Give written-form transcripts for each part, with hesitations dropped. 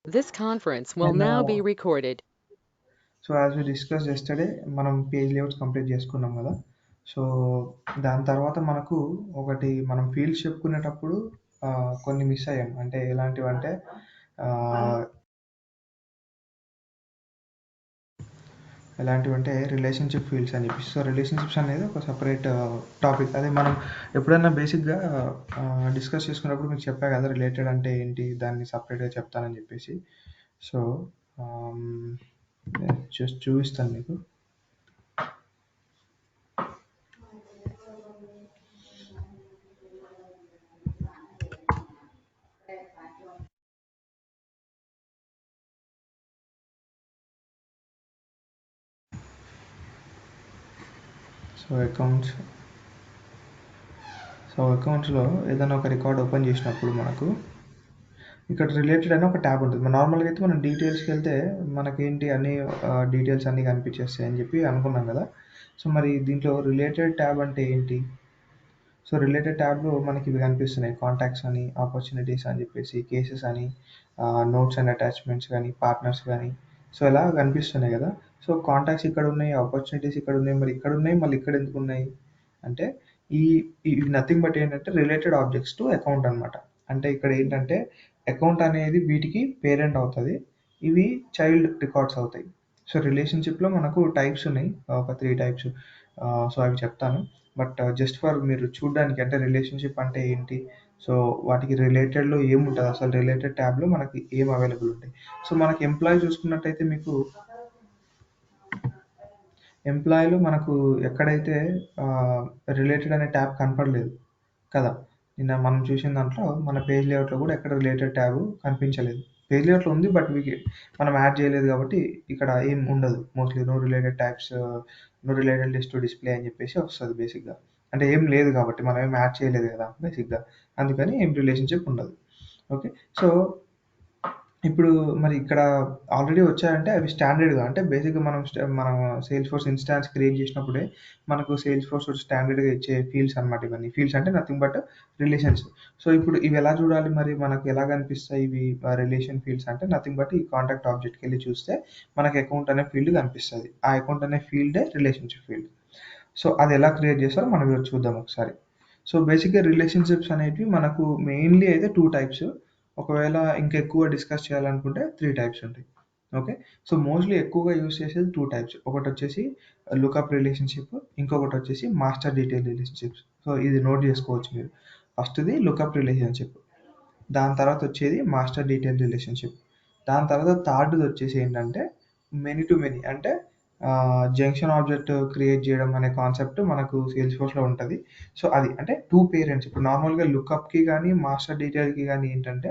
This conference will And now be recorded. So as we discuss yesterday మనం page layouts complete చేసుకున్నాం కదా. So దాని తర్వాత మనకు ఒకటి మనం ఫీల్డ్స్ చెప్పుకునేటప్పుడు కొన్ని మిస్ అయ్యాం. అంటే ఎలాంటివంటే రిలేషన్షిప్ ఫీల్డ్స్ అని చెప్పి. సో రిలేషన్షిప్స్ అనేది ఒక సపరేట్ టాపిక్. అదే మనం ఎప్పుడైనా బేసిక్గా డిస్కస్ చేసుకున్నప్పుడు మీకు చెప్పా కదా రిలేటెడ్ అంటే ఏంటి, దాన్ని సపరేట్గా చెప్తానని చెప్పేసి. సో జస్ట్ చూపిస్తాను మీకు. సో అకౌంట్స్లో ఏదైనా ఒక రికార్డ్ ఓపెన్ చేసినప్పుడు మనకు ఇక్కడ రిలేటెడ్ అని ఒక ట్యాబ్ ఉంటుంది. నార్మల్గా అయితే మనం డీటెయిల్స్కి వెళ్తే మనకేంటి అన్ని డీటెయిల్స్ అన్నీ కనిపించేస్తాయి అని చెప్పి అనుకున్నాం కదా. సో మరి దీంట్లో రిలేటెడ్ ట్యాబ్ అంటే ఏంటి? సో రిలేటెడ్ ట్యాబ్లో మనకి ఇవి కనిపిస్తున్నాయి. కాంటాక్ట్స్ అని, ఆపర్చునిటీస్ అని చెప్పేసి, కేసెస్ అని, నోట్స్ అండ్ అటాచ్మెంట్స్ కానీ, పార్ట్నర్స్ కానీ, సో ఇలా కనిపిస్తున్నాయి కదా. సో కాంటాక్ట్స్ ఇక్కడ ఉన్నాయి, ఆపర్చునిటీస్ ఇక్కడ ఉన్నాయి, మరి ఇక్కడ ఉన్నాయి, మళ్ళీ ఇక్కడ ఎందుకు ఉన్నాయి అంటే ఈ ఇవి నథింగ్ బట్ ఏంటంటే రిలేటెడ్ ఆబ్జెక్ట్స్ టు అకౌంట్ అనమాట. అంటే ఇక్కడ ఏంటంటే అకౌంట్ అనేది వీటికి పేరెంట్ అవుతుంది, ఇవి చైల్డ్ రికార్డ్స్ అవుతాయి. సో రిలేషన్షిప్లో మనకు టైప్స్ ఉన్నాయి, ఒక 3 టైప్స్. సో అవి చెప్తాను. బట్ జస్ట్ ఫర్ మీరు చూడడానికి, అంటే రిలేషన్షిప్ అంటే ఏంటి, సో వాటికి రిలేటెడ్లో ఏముంటుంది, అసలు రిలేటెడ్ ట్యాబ్లో మనకి ఏం అవైలబుల్ ఉంటాయి. సో మనకి ఎంప్లాయీ చూసుకున్నట్టయితే మీకు ఎంప్లాయీలో మనకు ఎక్కడైతే రిలేటెడ్ అనే ట్యాబ్ కనపడలేదు కదా. నిన్న మనం చూసిన దాంట్లో మన పేజ్ లేఅవుట్లో కూడా ఎక్కడ రిలేటెడ్ ట్యాబ్ కనిపించలేదు. పేజ్ లేఅవుట్లో ఉంది, బట్ మనం యాడ్ చేయలేదు కాబట్టి ఇక్కడ ఏం ఉండదు. Mostly no related tabs, no related list to display అని చెప్పేసి వస్తుంది బేసిక్గా. అంటే ఏం లేదు కాబట్టి మనం ఏం యాడ్ చేయలేదు కదా బేసిక్గా, అందుకని ఏం రిలేషన్షిప్ ఉండదు. ఓకే. సో ఇప్పుడు మరి ఇక్కడ ఆల్రెడీ వచ్చాయంటే అవి స్టాండర్డ్‌గా, అంటే బేసిక్‌గా మనం సేల్స్ ఫోర్స్ ఇన్‌స్టాన్స్ క్రియేట్ చేసినప్పుడే మనకు సేల్స్ ఫోర్స్ స్టాండర్డ్‌గా ఇచ్చే ఫీల్డ్స్ అనమాట ఇవన్నీ. ఫీల్డ్స్ అంటే నథింగ్ బట్ రిలేషన్స్. సో ఇప్పుడు ఇవి ఎలా చూడాలి మరి, మనకు ఎలా కనిపిస్తాయి ఇవి రిలేషన్ ఫీల్డ్స్ అంటే నథింగ్ బట్ ఈ కాంటాక్ట్ ఆబ్జెక్ట్‌కెళ్ళి చూస్తే మనకు అకౌంట్ అనే ఫీల్డ్ కనిపిస్తది. ఆ అకౌంట్ అనే ఫీల్డే రిలేషన్‌షిప్ ఫీల్డ్. సో అది ఎలా క్రియేట్ చేస్తారో మనం ఈరోజు చూద్దాం ఒకసారి. సో బేసిక్‌గా రిలేషన్‌షిప్స్ అనేటివి మనకు మెయిన్‌లీ అయితే 2 టైప్స్. ఒకవేళ ఇంకెక్కువ డిస్కస్ చేయాలనుకుంటే 3 టైప్స్ ఉంటాయి. ఓకే. సో మోస్ట్‌లీ ఎక్కువగా యూజ్ చేసేది 2 టైప్స్. ఒకటొచ్చేసి లుకప్ రిలేషన్‌షిప్, ఇంకొకటొచ్చేసి మాస్టర్ డీటెయిల్ రిలేషన్‌షిప్స్. సో ఇది నోట్ చేసుకోవచ్చు మీరు. ఫస్ట్‌ది లుకప్ రిలేషన్‌షిప్. దాని తర్వాత వచ్చేది మాస్టర్ డీటెయిల్ రిలేషన్‌షిప్. దాని తర్వాత థర్డ్‌ది వచ్చేసి ఏంటంటే మెనీ టు మెనీ, అంటే జంక్షన్ ఆబ్జెక్ట్ క్రియేట్ చేయడం అనే కాన్సెప్ట్ మనకు సేల్స్ ఫోర్స్‌లో ఉంటది. సో అది అంటే 2 పేరెంట్స్. ఇప్పుడు నార్మల్‌గా లుకప్‌కి గానీ, మాస్టర్ డీటెయిల్‌కి గానీ ఏంటంటే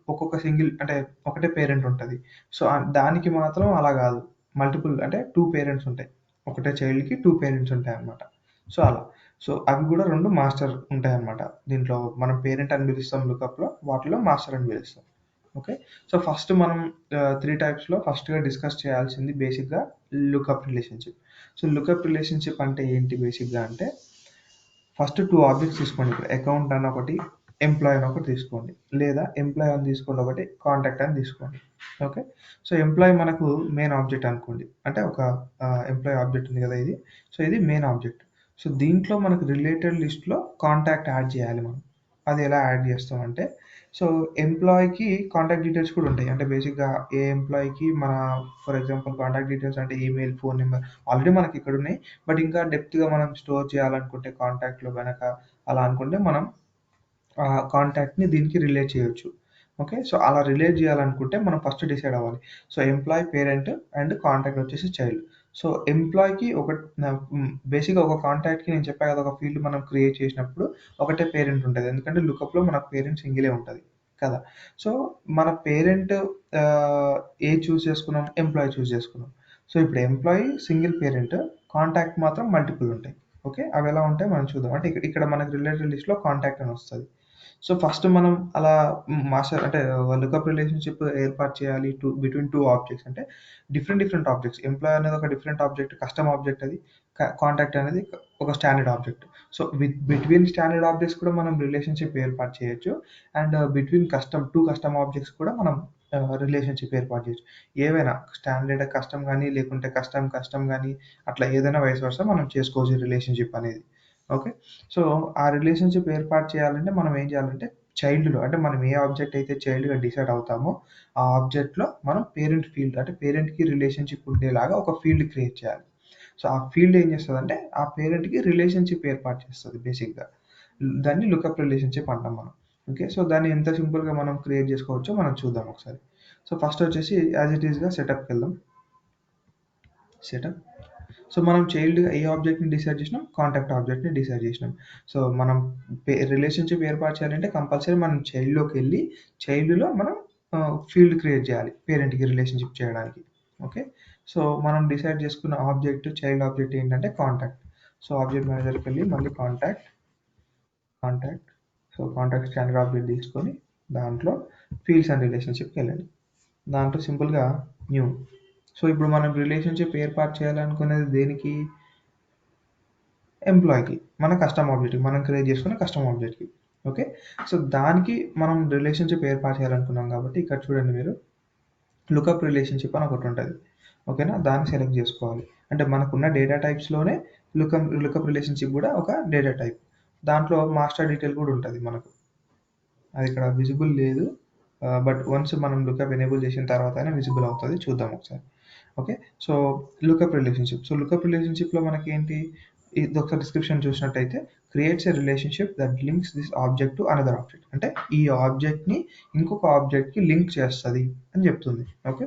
ఒక్కొక్క సింగిల్ అంటే ఒకటే పేరెంట్ ఉంటది. సో దానికి మాత్రం అలా గాదు. మల్టిపుల్ అంటే 2 పేరెంట్స్ ఉంటాయి. ఒకటే చైల్డ్‌కి 2 పేరెంట్స్ ఉంటాయన్నమాట. సో అలా. సో అవి గూడా 2 మాస్టర్ ఉంటాయన్నమాట. దీంట్లో మనం పేరెంట్ అని పిలుస్తాం లుకప్‌లో. వాటిలో మాస్టర్ అని పిలుస్తాం. ఓకే. సో ఫస్ట్ మనం 3 టైప్స్‌లో ఫస్ట్‌గా డిస్కస్ చేయాల్సింది బేసిక్‌గా lookup relationship. So lookup relationship అంటే ఏంటి బేసిక్‌గా అంటే ఫస్ట్ 2 ఆబ్జెక్ట్స్ తీసుకోండి. ఇప్పుడు అకౌంట్ అని ఒకటి, ఎంప్లాయ్ అని ఒకటి తీసుకోండి. లేదా ఎంప్లాయ్ అని తీసుకోండి ఒకటి, కాంటాక్ట్ అని తీసుకోండి. ఓకే. సో ఎంప్లాయ్ మనకు మెయిన్ ఆబ్జెక్ట్ అనుకోండి. అంటే ఒక ఎంప్లాయ్ ఆబ్జెక్ట్ ఉంది కదా ఇది. సో ఇది మెయిన్ ఆబ్జెక్ట్. సో దీంట్లో మనకు రిలేటెడ్ లిస్ట్‌లో కాంటాక్ట్ యాడ్ చేయాలి మనం. అది ఎలా యాడ్ చేస్తామంటే, సో ఎంప్లాయ్‌కి కాంటాక్ట్ డీటెయిల్స్ కూడా ఉంటాయి. అంటే బేసిక్‌గా ఏ ఎంప్లాయ్‌కి మన ఫర్ ఎగ్జాంపుల్ కాంటాక్ట్ డీటెయిల్స్ అంటే ఈమెయిల్, ఫోన్ నంబర్ ఆల్రెడీ మనకి ఇక్కడ ఉన్నాయి. బట్ ఇంకా డెప్త్‌గా మనం స్టోర్ చేయాలనుకుంటే కాంటాక్ట్‌లో గనక అలా అనుకుంటే మనం కాంటాక్ట్‌ని దీనికి రిలేట్ చేయొచ్చు. ఓకే. సో అలా రిలేట్ చేయాలనుకుంటే మనం ఫస్ట్ డిసైడ్ అవ్వాలి. So employee parent and contact వచ్చేసి చైల్డ్. సో ఎంప్లాయ్‌కి బేసిక్‌గా ఒక కాంటాక్ట్‌కి నేను చెప్పా కదా, ఒక ఫీల్డ్ మనం క్రియేట్ చేసినప్పుడు ఒకటే పేరెంట్ ఉంటది. ఎందుకంటే లుకప్‌లో మనకు పేరెంట్ సింగిలే ఉంటది కదా. సో మన పేరెంట్ ఆహ్, ఏది చూజ్ చేసుకున్నాం? ఎంప్లాయీ చూజ్ చేసుకున్నాం. సో ఇప్పుడు ఎంప్లాయీ సింగిల్ పేరెంట్, కాంటాక్ట్ మాత్రం మల్టిపుల్ ఉంటాయి. ఓకే. అవెలా ఉంటాయో మనం చూద్దాం. అంటే ఇక్కడ మనకు రిలేటెడ్ లిస్ట్‌లో కాంటాక్ట్ అని వస్తది. సో ఫస్ట్ మనం అలా మాస్టర్ అంటే లుకప్ రిలేషన్‌షిప్ ఏర్పాటు చేయాలి బిట్వీన్ 2 ఆబ్జెక్ట్స్. అంటే డిఫరెంట్ ఆబ్జెక్ట్స్. ఎంప్లాయీ అనేది ఒక డిఫరెంట్ ఆబ్జెక్ట్, కస్టమ్ ఆబ్జెక్ట్ అది. కాంటాక్ట్ అనేది ఒక standard object. So between standard objects కూడా మనం రిలేషన్‌షిప్ ఏర్పాటు చేయొచ్చు. అండ్ బిట్వీన్ 2 కస్టమ్ ఆబ్జెక్ట్స్ కూడా మనం రిలేషన్‌షిప్ ఏర్పాటు చేయొచ్చు. ఏవైనా స్టాండర్డ్ కస్టమ్ గానీ, లేకుంటే కస్టమ్ గానీ, అట్లా ఏదైనా వైస్ వర్సా మనం చేసుకోవచ్చు రిలేషన్‌షిప్ అనేది. ఓకే. సో, ఆ రిలేషన్‌షిప్ ఏర్పాటు చేయాలంటే మనం ఏం చేయాలంటే చైల్డ్‌లో అంటే మనం ఏ ఆబ్జెక్ట్ అయితే చైల్డ్‌గా డిసైడ్ అవుతామో, ఆ ఆబ్జెక్ట్‌లో మనం పేరెంట్ ఫీల్డ్ అంటే పేరెంట్‌కి రిలేషన్‌షిప్ ఉండేలాగా ఒక ఫీల్డ్ క్రియేట్ చేయాలి. సో, ఆ ఫీల్డ్ ఏం చేస్తదంటే ఆ పేరెంట్‌కి రిలేషన్‌షిప్ ఏర్పాటు చేస్తది బేసిక్‌గా. దాన్ని లుకప్ రిలేషన్‌షిప్ అంటాం మనం. ఓకే. సో, దాన్ని ఎంత సింపుల్‌గా మనం క్రియేట్ చేసుకోవచ్చో మనం చూద్దాం ఒకసారి. సో, ఫస్ట్ వచ్చేసి యాస్ ఇట్ ఈస్‌గా సెటప్‌కెళ్దాం. సెటప్. సో, మనం చైల్డ్‌గా ఏ ఆబ్జెక్ట్‌ని డిసైడ్ చేసినాం? కాంటాక్ట్ ఆబ్జెక్ట్‌ని డిసైడ్ చేసినాం. సో, మనం రిలేషన్‌షిప్ ఏర్పాటు చేయాలంటే కంపల్సరీ మనం చైల్డ్‌లోకెళ్ళి చైల్డ్‌లో మనం ఫీల్డ్ క్రియేట్ చేయాలి పేరెంట్‌కి రిలేషన్‌షిప్ చేయడానికి. ఓకే. సో, మనం డిసైడ్ చేసుకున్న ఆబ్జెక్ట్ చైల్డ్ ఆబ్జెక్ట్ ఏంటంటే కాంటాక్ట్. సో, ఆబ్జెక్ట్ మేనేజర్‌కెళ్ళి మళ్ళీ contact. So, contact standard object తీసుకొని దాంట్లో ఫీల్డ్స్ అండ్ రిలేషన్‌షిప్‌కెళ్ళండి. దాంట్లో సింపుల్‌గా న్యూ. సో, ఇప్పుడు మనం రిలేషన్‌షిప్ ఏర్పాటు చేయాలనుకునేది దేనికి? ఎంప్లాయ్‌కి. మన కస్టమ్ ఆబ్జెక్ట్‌కి. మనం క్రియేట్ చేసుకున్న కస్టమ్ ఆబ్జెక్ట్‌కి. ఓకే. సో, దానికి మనం రిలేషన్‌షిప్ ఏర్పాటు చేయాలనుకున్నాం కాబట్టి ఇక్కడ చూడండి మీరు లుకప్ రిలేషన్‌షిప్ అని ఒకటుంటది. ఓకేనా? దాన్ని సెలెక్ట్ జేసుకోవాలి. అంటే మనకున్న డేటా టైప్స్‌లోనే లుకప్ రిలేషన్‌షిప్ గూడా ఒక డేటా టైప్. దాంట్లో మాస్టర్ డీటెయిల్ గూడా ఉంటది మనకు. అది ఇక్కడ విజిబుల్ లేదు. బట్ వన్స్ మనం లుకప్ ఎనేబుల్ చేసిన తర్వాతనే విజిబుల్ అవుతది. చూద్దాం ఒకసారి. Okay. So, lookup relationship. So, lookup రిలేషన్‌షిప్‌లో మనకేంటి? ఇదొకసారి డిస్క్రిప్షన్ చూసినట్టయితే creates a relationship that links this object to another object. అంటే ఈ ఆబ్జెక్ట్‌ని ఇంకొక ఆబ్జెక్ట్‌కి లింక్ చేస్తది అని చెప్తుంది. Okay.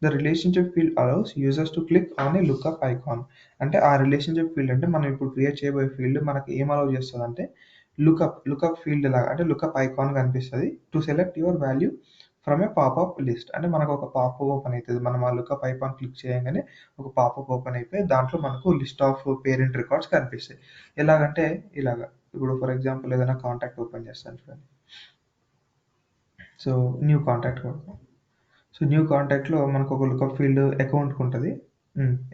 The relationship field allows users to click on a lookup icon. అంటే ఆ రిలేషన్‌షిప్ ఫీల్డ్ అంటే మనం ఇప్పుడు క్రియేట్ చేయబోయే ఫీల్డ్ మనకి ఏం అలౌ చేస్తదంటే లుకప్ ఫీల్డ్ లాగా అంటే లుకప్ ఐకాన్ కనిపిస్తది. To select your value from a popup list. అంటే మనకు ఒక పాపప్ ఓపెన్ అయితది. మనం ఆ లుకప్ ఐకాన్ క్లిక్ చేయంగానే ఒక పాపప్ ఓపెన్ అయిపోయి దాంట్లో మనకు లిస్ట్ ఆఫ్ పేరెంట్ రికార్డ్స్ కనిపిస్తాయి. ఎలాగంటే ఇలాగ. ఇప్పుడు ఫర్ ఎగ్జాంపుల్ ఏదైనా కాంటాక్ట్ ఓపెన్ చేస్తాను చూడండి. సో, న్యూ కాంటాక్ట్ కొడతాం. సో, న్యూ కాంటాక్ట్‌లో మనకు ఒక లుకప్ ఫీల్డ్ అకౌంట్‌కి ఉంటది.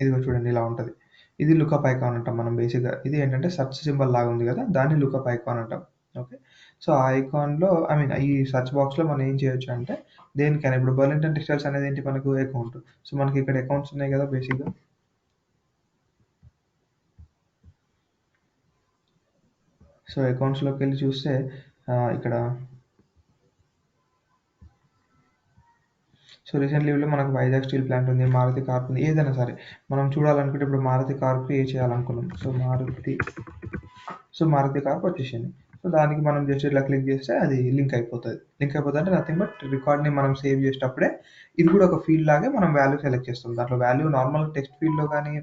ఇదిగో చూడండి ఇలా ఉంటది. ఇది లుకప్ ఐకాన్ అంటాం మనం బేసిక్‌గా. ఇది ఏంటంటే సెర్చ్ సింబల్ లాగా ఉంది కదా! దాన్ని లుకప్ ఐకాన్ అంటాం. ఓకే. సో, ఆ ఐకాన్‌లో ఐ మీన్ ఈ సెర్చ్ బాక్స్‌లో మనం ఏం చేయొచ్చు అంటే దేనికైనా ఇప్పుడు బర్లింగ్టన్ టెక్స్టైల్స్ అనేది ఏంటి మనకు అకౌంట్. సో, మనకి ఇక్కడ అకౌంట్స్ ఉన్నాయి కదా! బేసిక్‌గా. సో, అకౌంట్స్‌లోకెళ్ళి చూస్తే ఇక్కడ సో, రీసెంట్ లీవ్‌లో మనకు వైజాగ్ స్టీల్ ప్లాంట్ ఉంది. మారుతి కార్ప్ ఉంది. ఏదైనా సరే మనం చూడాలనుకుంటే ఇప్పుడు మారుతి కార్ప్‌కి చేయాలనుకున్నాం. మారుతి కార్ప్ వచ్చేసింది. సో, దానికి మనం జస్ట్ ఇట్లా క్లిక్ చేస్తే అది లింక్ అయిపోతది. లింక్ అయిపోతది అంటే నథింగ్ బట్ రికార్డ్‌ని మనం సేవ్ చేసేటప్పుడే ఇది కూడా ఒక ఫీల్డ్ లాగే మనం వాల్యూ సెలెక్ట్ చేస్తాం. దాంట్లో వాల్యూ నార్మల్ టెక్స్ట్ ఫీల్డ్‌లో గానీ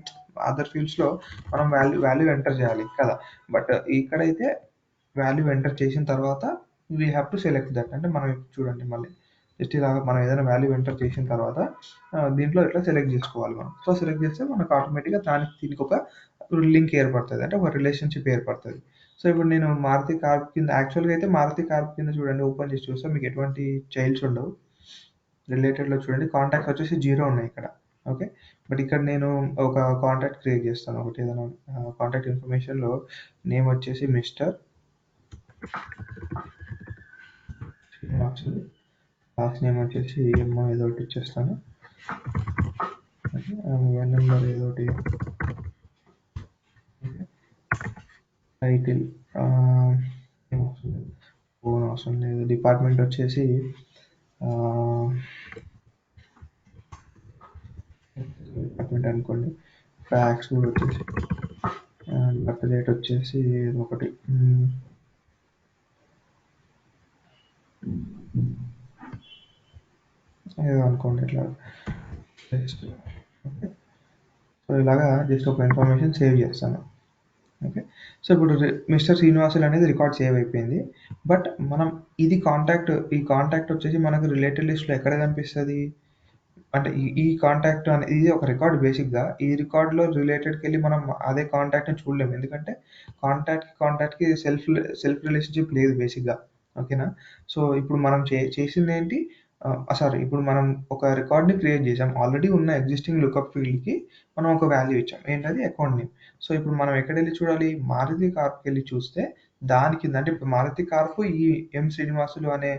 అదర్ ఫీల్డ్స్‌లో మనం వాల్యూ ఎంటర్ చేయాలి కదా! బట్ ఇక్కడైతే వాల్యూ ఎంటర్ చేసిన తర్వాత we have to select that. అంటే మనం ఇప్పుడు చూడండి మళ్ళీ జస్ట్ ఇలాగ మనం ఏదైనా వాల్యూ ఎంటర్ చేసిన తర్వాత దీంట్లో ఇట్లా సెలెక్ట్ చేసుకోవాలి మనం. సో, సెలెక్ట్ చేస్తే మనకు ఆటోమేటిక్‌గా దీనికి ఒక లింక్ ఏర్పడతది. అంటే ఒక రిలేషన్‌షిప్ ఏర్పడతది. సో, ఇప్పుడు నేను మారుతి కార్ప్ కింద యాక్చువల్‌గా అయితే మారుతి కార్ప్ కింద చూడండి ఓపెన్ చేసి చూస్తే మీకు ఎటువంటి చైల్డ్స్ ఉండవు. రిలేటెడ్‌లో చూడండి కాంటాక్ట్స్ వచ్చేసి 0 ఉన్నాయి ఇక్కడ. ఓకే. బట్ ఇక్కడ నేను ఒక కాంటాక్ట్ క్రియేట్ చేస్తాను. ఒకటి ఏదైనా కాంటాక్ట్ ఇన్ఫర్మేషన్‌లో నేమ్ వచ్చేసి మిస్టర్ శ్రీనివాస్. లాస్ట్ నేమ్ వచ్చేసి ఏమో ఏదో ఒకటి ఇచ్చేస్తాను. ఓకే. మొబైల్ నెంబర్ ఏదో ఒకటి. ఓకే. టైటిల్ ఏం అవసరం లేదు. ఫోన్ అవసరం లేదు. డిపార్ట్మెంట్ వచ్చేసి డిపార్ట్మెంట్ అనుకోండి. ఫ్యాక్స్ కూడా వచ్చేసి బర్త్ డేట్ వచ్చేసి ఏదో ఒకటి ఏదో అనుకోండి ఇట్లా జస్ట్. ఓకే. సో, ఇలాగా జస్ట్ ఒక ఇన్ఫర్మేషన్ సేవ్ చేస్తాను. ఓకే. సో, ఇప్పుడు మిస్టర్ శ్రీనివాసులు అనేది రికార్డ్ సేవ్ అయిపోయింది. బట్ మనం ఈ కాంటాక్ట్ వచ్చేసి మనకు రిలేటెడ్ లిస్ట్‌లో ఎక్కడ కనిపిస్తది? అంటే ఈ కాంటాక్ట్ ఇది ఒక రికార్డ్ బేసిక్‌గా. ఈ రికార్డ్‌లో రిలేటెడ్‌కెళ్ళి మనం అదే కాంటాక్ట్‌ని చూడలేము. ఎందుకంటే కాంటాక్ట్‌కి సెల్ఫ్ రిలేషన్‌షిప్ లేదు బేసిక్‌గా. ఓకేనా? సో, ఇప్పుడు మనం చేసిందేంటి సారీ ఇప్పుడు మనం ఒక రికార్డ్‌ని క్రియేట్ చేసాం. ఆల్రెడీ ఉన్న ఎగ్జిస్టింగ్ లుకప్ ఫీల్డ్‌కి మనం ఒక వాల్యూ ఇచ్చాం. ఏంటది? Account name. సో, ఇప్పుడు మనం ఎక్కడెళ్లి చూడాలి? మారుతి కార్ప్‌కెళ్లి చూస్తే దాని కింద అంటే ఇప్పుడు మారుతి కార్ప్ ఈ ఎం శ్రీనివాసులు అనే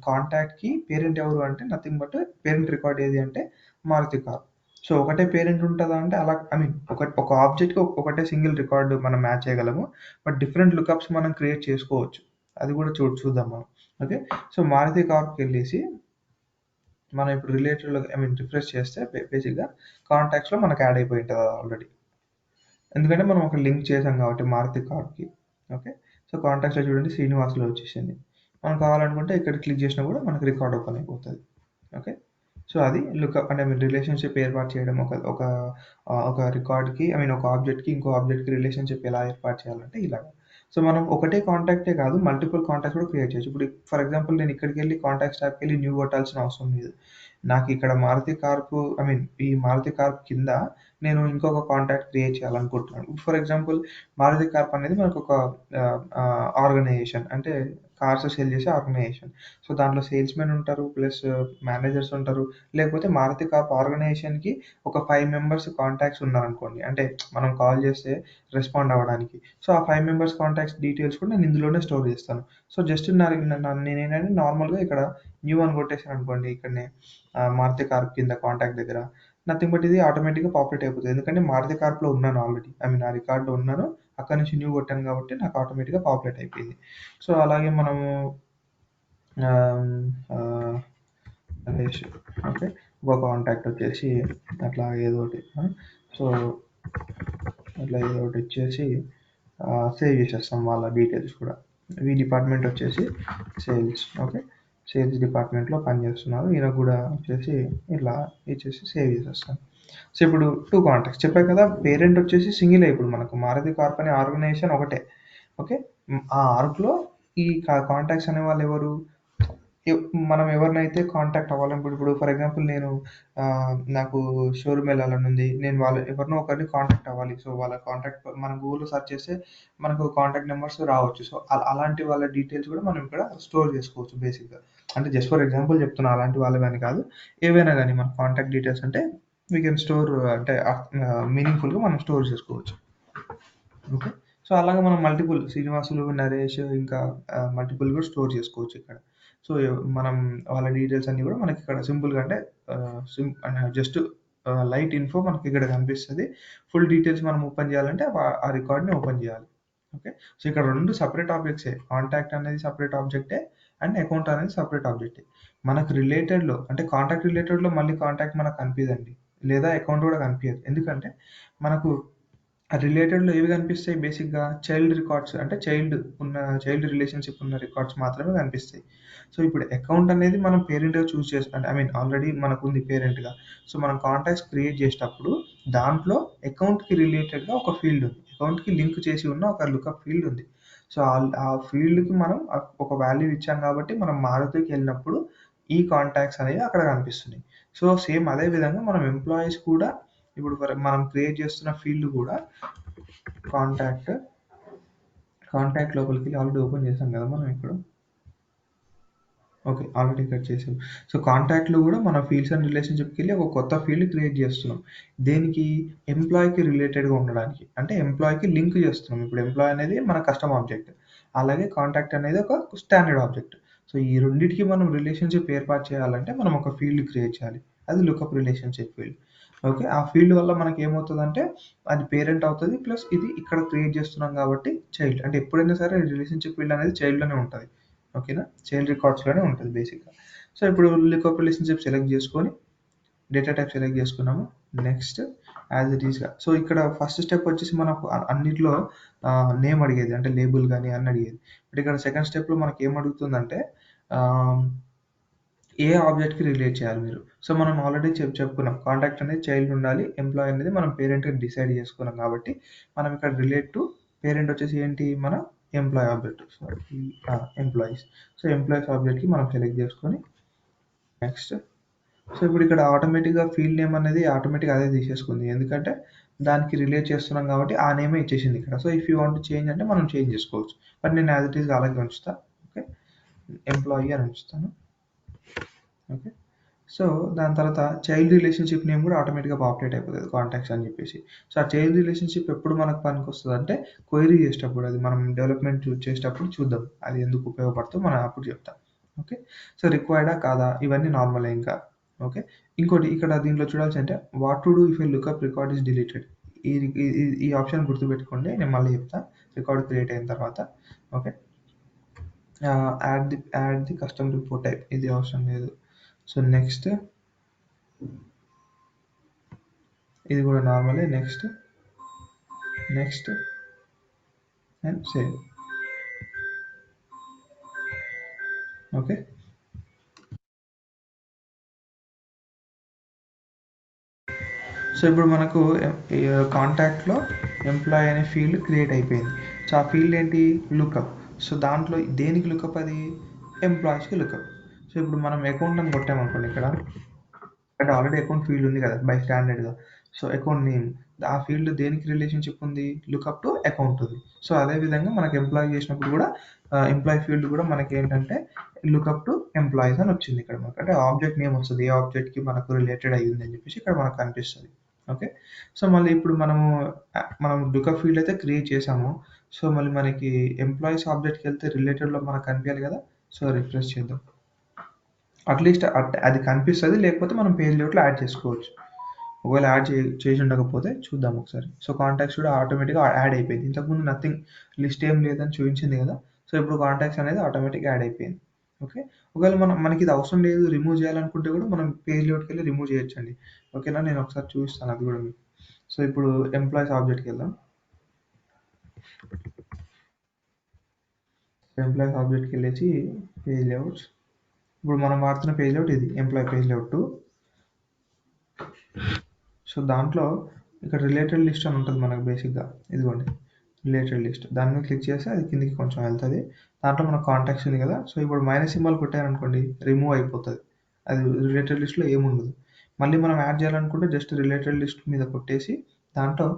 కాంటాక్ట్‌కి పేరెంట్ ఎవరు అంటే నథింగ్ బట్ పేరెంట్ రికార్డ్ ఏది అంటే మారుతి కార్ప్. సో, ఒకటే పేరెంట్ ఉంటదా అంటే అలా ఐ మీన్ ఒక ఆబ్జెక్ట్‌కి ఒకటే సింగిల్ రికార్డ్ మనం మ్యాచ్ చేయగలము. బట్ డిఫరెంట్ లుకప్స్ మనం క్రియేట్ చేసుకోవచ్చు. అది కూడా చూద్దాం మనం. ఓకే. సో, మారుతి కార్ప్‌కెళ్ళేసి మనం ఇప్పుడు రిలేటెడ్‌లో ఐ మీన్ రిఫ్రెష్ చేస్తే బేసిక్‌గా కాంటాక్ట్స్‌లో మనకు యాడ్ అయిపోయి ఉంటది అది ఆల్రెడీ. ఎందుకంటే మనం ఒక లింక్ చేసాం కాబట్టి మారుతి కార్డ్‌కి. ఓకే. సో, కాంటాక్ట్స్‌లో చూడండి శ్రీనివాసులు వచ్చేసింది. మనం కావాలనుకుంటే ఇక్కడ క్లిక్ చేసినా కూడా మనకు రికార్డ్ ఓపెన్ అయిపోతది. ఓకే. సో, అది లుకప్ అంటే మీరు రిలేషన్‌షిప్ ఏర్పాటు చేయడం ఒక ఒక ఒక రికార్డ్‌కి ఐ మీన్ ఒక ఆబ్జెక్ట్‌కి ఇంకో ఆబ్జెక్ట్‌కి రిలేషన్‌షిప్ ఎలా ఏర్పాటు చేయాలంటే ఇలాగ. సో, మనం ఒకటే కాంటాక్టే కాదు మల్టిపుల్ కాంటాక్ట్స్ కూడా క్రియేట్ చేయొచ్చు. ఇప్పుడు ఫర్ ఎగ్జాంపుల్ నేను ఇక్కడికెళ్ళి కాంటాక్ట్స్ టాబ్‌కెళ్ళి న్యూ కొట్టాల్సిన అవసరం లేదు. నాకిక్కడ మారుతి కార్ప్ ఐ మీన్ ఈ మారుతి కార్ప్ కింద నేను ఇంకొక కాంటాక్ట్ క్రియేట్ చేయాలనుకుంటున్నాను. ఫర్ ఎగ్జాంపుల్ మారుతి కార్ప్ అనేది మనకొక ఆర్గనైజేషన్. అంటే కార్స్ సేల్ చేసే ఆర్గనైజేషన్. సో, దాంట్లో సేల్స్‌మెన్ ఉంటారు. ప్లస్ మేనేజర్స్ ఉంటారు. లేకపోతే మారుతి కార్ప్ ఆర్గనైజేషన్‌కి ఒక 5 మెంబర్స్ కాంటాక్ట్స్ ఉన్నారనుకోండి. అంటే మనం కాల్ చేస్తే రెస్పాండ్ అవ్వడానికి. సో, ఆ 5 మెంబర్స్ కాంటాక్ట్స్ డీటెయిల్స్ కూడా నేను ఇందులోనే స్టోర్ చేస్తాను. సో, జస్ట్ నేనేంటంటే నార్మల్‌గా ఇక్కడ న్యూ అని కొట్టేసాననుకోండి ఇక్కడనే మారుతి కార్ప్ కింద కాంటాక్ట్ దగ్గర. నథింగ్ బట్ ఇది ఆటోమేటిక్‌గా పాపులేట్ అయిపోతది. ఎందుకంటే మారుతి కార్ప్‌లో ఉన్నాను ఆల్రెడీ. ఐ మీన్ ఆ రికార్డ్‌లో ఉన్నాను. అక్కడి నుంచి న్యూ కొట్టాను కాబట్టి నాకు ఆటోమేటిక్‌గా పాపులేట్ అయిపోయింది. సో, అలాగే మనము ఆహ్, ఆహ్, మహేష్ ఓకే. ఇంకో కాంటాక్ట్ వచ్చేసి అట్లా ఏదో ఒకటి. సో, అట్లా ఏదో ఒకటి ఇచ్చేసి సేవ్ చేసేస్తాం వాళ్ళ డీటెయిల్స్ కూడా. ఈ డిపార్ట్మెంట్ వచ్చేసి సేల్స్. ఓకే. సేల్స్ డిపార్ట్మెంట్‌లో పనిచేస్తున్నారు. ఈయనకు కూడా వచ్చేసి ఇట్లా ఇచ్చేసి సేవ్ చేసేస్తాను. సో, ఇప్పుడు 2 కాంటాక్ట్స్ చెప్పా కదా! పేరెంట్ వచ్చేసి సింగిలే ఇప్పుడు మనకు మారుతి కార్ప్ అనే ఆర్గనైజేషన్ ఒకటే. ఓకే. ఆ ఆర్గ్‌లో ఈ కాంటాక్ట్స్ అనేవాళ్ళు ఎవరు? మనం ఎవరినైతే కాంటాక్ట్ అవ్వాలనుకుంటే ఇప్పుడు ఫర్ ఎగ్జాంపుల్ నేను నాకు షోరూమ్ వెళ్ళాలనుంది. నేను ఎవరినో ఒకరిని కాంటాక్ట్ అవ్వాలి. సో, వాళ్ళ కాంటాక్ట్ మనం గూగుల్‌లో సెర్చ్ చేస్తే మనకు కాంటాక్ట్ నంబర్స్ రావచ్చు. సో, అలాంటి వాళ్ళ డీటెయిల్స్ కూడా మనం ఇక్కడ స్టోర్ చేసుకోవచ్చు బేసిక్‌గా. అంటే జస్ట్ ఫర్ ఎగ్జాంపుల్ చెప్తున్నా అలాంటి వాళ్ళవని కాదు. ఏవైనా గాని మన కాంటాక్ట్ డీటెయిల్స్ అంటే వి కెన్ స్టోర్ అంటే మీనింగ్‌ఫుల్‌గా మనం స్టోర్ చేసుకోవచ్చు. ఓకే. సో, అలాగా మనం మల్టిపుల్ శ్రీనివాసులు, నరేష్ ఇంకా మల్టిపుల్ కూడా స్టోర్ చేసుకోవచ్చు ఇక్కడ. సో, మనం వాళ్ళ డీటెయిల్స్ అన్నీ కూడా మనకిక్కడ సింపుల్‌గా అంటే జస్ట్ లైట్ ఇన్ఫో మనకిక్కడ కనిపిస్తది. ఫుల్ డీటెయిల్స్ మనం ఓపెన్ చేయాలంటే ఆ రికార్డ్‌ని ఓపెన్ చేయాలి. ఓకే. సో, ఇక్కడ 2 సెపరేట్ ఆబ్జెక్ట్సే. కాంటాక్ట్ అనేది సెపరేట్ ఆబ్జెక్టే అండ్ అకౌంట్ అనేది సెపరేట్ ఆబ్జెక్టే. మనకు రిలేటెడ్‌లో అంటే కాంటాక్ట్ రిలేటెడ్‌లో మళ్ళీ కాంటాక్ట్ మనకు కనిపియదండి. లేదా అకౌంట్ కూడా కనిపియదు. ఎందుకంటే మనకు రిలేటెడ్‌లో ఏవి కనిపిస్తాయి బేసిక్‌గా చైల్డ్ రికార్డ్స్ అంటే చైల్డ్ రిలేషన్‌షిప్ ఉన్న రికార్డ్స్ మాత్రమే కనిపిస్తాయి. సో, ఇప్పుడు అకౌంట్ అనేది మనం పేరెంట్‌గా చూజ్ అంటే ఐ మీన్ ఆల్రెడీ మనకుంది పేరెంట్‌గా. సో, మనం కాంటాక్ట్స్ క్రియేట్ చేసేటప్పుడు దాంట్లో అకౌంట్‌కి రిలేటెడ్‌గా ఒక ఫీల్డ్ ఉంది. అకౌంట్‌కి లింక్ చేసి ఉన్న ఒక లుకప్ ఫీల్డ్ ఉంది. సో, ఆ ఫీల్డ్‌కి మనం ఒక వాల్యూ ఇచ్చాం కాబట్టి మనం మారుతికెళ్ళినప్పుడు ఈ కాంటాక్ట్స్ అనేవి అక్కడ కనిపిస్తున్నాయి. సో, సేమ్ అదే విధంగా మనం ఎంప్లాయీస్ కూడా ఇప్పుడు మనం క్రియేట్ చేస్తున్న ఫీల్డ్ కూడా కాంటాక్ట్, కాంటాక్ట్ లోపలికెళ్ళి ఆల్రెడీ ఓపెన్ చేసాం కదా మనం ఇప్పుడు. ఓకే. ఆల్రెడీ కట్ చేసాం. సో, కాంటాక్ట్‌లో గూడా మన ఫీల్డ్స్ అండ్ రిలేషన్‌షిప్‌కెళ్ళి ఒక కొత్త ఫీల్డ్ క్రియేట్ జేస్తున్నాం. దేనికి? ఎంప్లాయ్‌కి రిలేటెడ్‌గా ఉండడానికి. అంటే ఎంప్లాయ్‌కి లింక్ జేస్తున్నాం. ఇప్పుడు ఎంప్లాయ్ అనేది మన కస్టమ్ ఆబ్జెక్ట్. అలాగే కాంటాక్ట్ అనేది ఒక స్టాండర్డ్ ఆబ్జెక్ట్. సో, ఈ రెండిటికి మనం రిలేషన్‌షిప్ ఏర్పాటు చేయాలంటే మనం ఒక ఫీల్డ్ క్రియేట్ చేయాలి. అది లుకప్ రిలేషన్‌షిప్ ఫీల్డ్. ఓకే. ఆ ఫీల్డ్ వల్ల మనకేమవుతదంటే అది పేరెంట్ అవుతది. ప్లస్ ఇది ఇక్కడ క్రియేట్ జేస్తున్నాం గాబట్టి చైల్డ్. అంటే ఎప్పుడైనా సరే రిలేషన్‌షిప్ ఫీల్డ్ అనేది చైల్డ్‌లోనే ఉంటది. ఓకేనా? చైల్డ్ రికార్డ్స్‌లోనే ఉంటది బేసిక్‌గా. సో, ఇప్పుడు లుకప్ రిలేషన్‌షిప్ సెలెక్ట్ జేసుకొని, డేటా టైప్ సెలెక్ట్ జేసుకున్నాము. నెక్స్ట్ యాజ్ ఇట్ ఈస్‌గా. సో, ఇక్కడ ఫస్ట్ స్టెప్ వచ్చేసి మనకు అన్నిట్లో నేమ్ అడిగేది. అంటే లేబుల్ గాని అన్ని అడిగేది. బట్ ఇక్కడ సెకండ్ స్టెప్‌లో మనకేమడుగుతుందంటే ఆహ్, ఏ ఆబ్జెక్ట్‌కి రిలేట్ చేయాలి మీరు. సో, మనం ఆల్రెడీ చెప్పుకున్నాం. కాంటాక్ట్ అనేది చైల్డ్ ఉండాలి. ఎంప్లాయీ అనేది మనం పేరెంట్‌గా డిసైడ్ చేసుకున్నాం కాబట్టి, మనం ఇక్కడ రిలేట్ టు పేరెంట్ వచ్చేసి ఏంటి మన employee object. Sorry employees. So, employees ఆబ్జెక్ట్‌కి మనం సెలెక్ట్ చేసుకొని నెక్స్ట్. సో, ఇప్పుడు ఇక్కడ ఆటోమేటిక్‌గా ఫీల్డ్ నేమ్ అనేది ఆటోమేటిక్‌గా అదే తీసేసుకుంది. ఎందుకంటే దానికి రిలేట్ చేస్తున్నాం కాబట్టి ఆ నేమే ఇచ్చేసింది ఇక్కడ. So, if you want to change అంటే మనం చేంజ్ చేసుకోవచ్చు. బట్ నేను యాజ్ ఇట్ ఈస్‌గా అలాగే ఉంచుతా. ఓకే. ఎంప్లాయీ అని ఉంచుతాను. ఓకే. సో దాని తర్వాత చైల్డ్ రిలేషన్‌షిప్ నేమ్ కూడా ఆటోమేటిక్‌గా పాపులేట్ అయిపోతది కాంటాక్ట్స్ అని చెప్పేసి. సో ఆ చైల్డ్ రిలేషన్‌షిప్ ఎప్పుడు మనకు పనికొస్తదంటే క్వెరీ చేసేటప్పుడు అది మనం డెవలప్‌మెంట్ చేసేటప్పుడు చూద్దాం. అది ఎందుకు ఉపయోగపడుతుందో మనం అప్పుడు చెప్తా. ఓకే. సో రిక్వైర్డా కాదా ఇవన్నీ నార్మలే ఇంకా. ఓకే. ఇంకోటి ఇక్కడ దీంట్లో చూడాల్సిందంటే what to do if a lookup record is deleted. ఈ ఈ ఈ ఈ ఆప్షన్ గుర్తుపెట్టుకోండి. నేను మళ్ళీ చెప్తా. రికార్డ్ క్రియేట్ అయిన తర్వాత. Okay. Add the custom report type ఇది అవసరం లేదు. సో నెక్స్ట్ ఇది కూడా నార్మలే. Next, next and save. Okay. So ఇప్పుడు మనకు కాంటాక్ట్లో ఎంప్లాయ్ అనే ఫీల్డ్ క్రియేట్ అయిపోయింది. సో ఆ ఫీల్డ్ ఏంటి లుకప్. సో దాంట్లో దేనికి లుకప్ అది ఎంప్లాయీస్కి లుకప్. సో ఇప్పుడు మనం అకౌంట్ అని కొట్టామనుకోండి ఇక్కడ అంటే ఆల్రెడీ అకౌంట్ ఫీల్డ్ ఉంది కదా బై స్టాండర్డ్గా. సో అకౌంట్ నేమ్ ఆ ఫీల్డ్ దేనికి రిలేషన్షిప్ ఉంది లుకప్ టు అకౌంట్ ఉంది. సో అదేవిధంగా మనకి ఎంప్లాయ్ చేసినప్పుడు కూడా ఎంప్లాయ్ ఫీల్డ్ కూడా మనకి ఏంటంటే లుకప్ టు ఎంప్లాయీస్ అని వచ్చింది ఇక్కడ మనకు. అంటే ఆబ్జెక్ట్ నేమ్ వస్తుంది ఏ ఆబ్జెక్ట్కి మనకు రిలేటెడ్ అయ్యింది అని చెప్పేసి ఇక్కడ మనకు కనిపిస్తుంది. ఓకే. సో మళ్ళీ ఇప్పుడు మనం లుకప్ ఫీల్డ్ అయితే క్రియేట్ చేసాము. సో మళ్ళీ మనకి ఎంప్లాయీస్ ఆబ్జెక్ట్కి వెళ్తే రిలేటెడ్లో మనకు కనిపించాలి కదా. సో రిఫ్రెష్ చేద్దాం. అట్లీస్ట్ అది కనిపిస్తుంది. లేకపోతే మనం పేజ్ లేఅవుట్లో యాడ్ చేసుకోవచ్చు. ఒకవేళ యాడ్ చేసి ఉండకపోతే చూద్దాం ఒకసారి. సో కాంటాక్ట్స్ కూడా ఆటోమేటిక్గా యాడ్ అయిపోయింది. ఇంతకుముందు నథింగ్ లిస్ట్ ఏం లేదని చూపించింది కదా. సో ఇప్పుడు కాంటాక్ట్స్ అనేది ఆటోమేటిక్గా యాడ్ అయిపోయింది. ఓకే. ఒకవేళ మనకి ఇది అవసరం లేదు రిమూవ్ చేయాలనుకుంటే కూడా మనం పేజ్ లేఅవుట్కి వెళ్ళి రిమూవ్ చేయొచ్చండి. ఓకేనా. నేను ఒకసారి చూపిస్తాను అది కూడా మీకు. సో ఇప్పుడు ఎంప్లాయీస్ ఆబ్జెక్ట్కి వెళ్దాం. ఎంప్లాయీస్ ఆబ్జెక్ట్కి వెళ్ళేసి పేజ్ లేఅవుట్స్. ఇప్పుడు మనం వాడుతున్న పేజ్ లేఅవుట్ ఇది ఎంప్లాయీ పేజ్ లేఅవుట్ 2. సో దాంట్లో ఇక్కడ రిలేటెడ్ లిస్ట్ అని ఉంటుంది మనకు బేసిక్గా. ఇదిగోండి రిలేటెడ్ లిస్ట్. దాని మీద క్లిక్ చేస్తే అది కిందికి కొంచెం వెళ్తుంది. దాంట్లో మన కాంటాక్ట్స్ ఉంది కదా. సో ఇప్పుడు మైనస్ సింబల్ కొట్టారనుకోండి రిమూవ్ అయిపోతుంది. అది రిలేటెడ్ లిస్ట్లో ఏముండదు. మళ్ళీ మనం యాడ్ చేయాలనుకుంటే జస్ట్ రిలేటెడ్ లిస్ట్ మీద కొట్టేసి దాంట్లో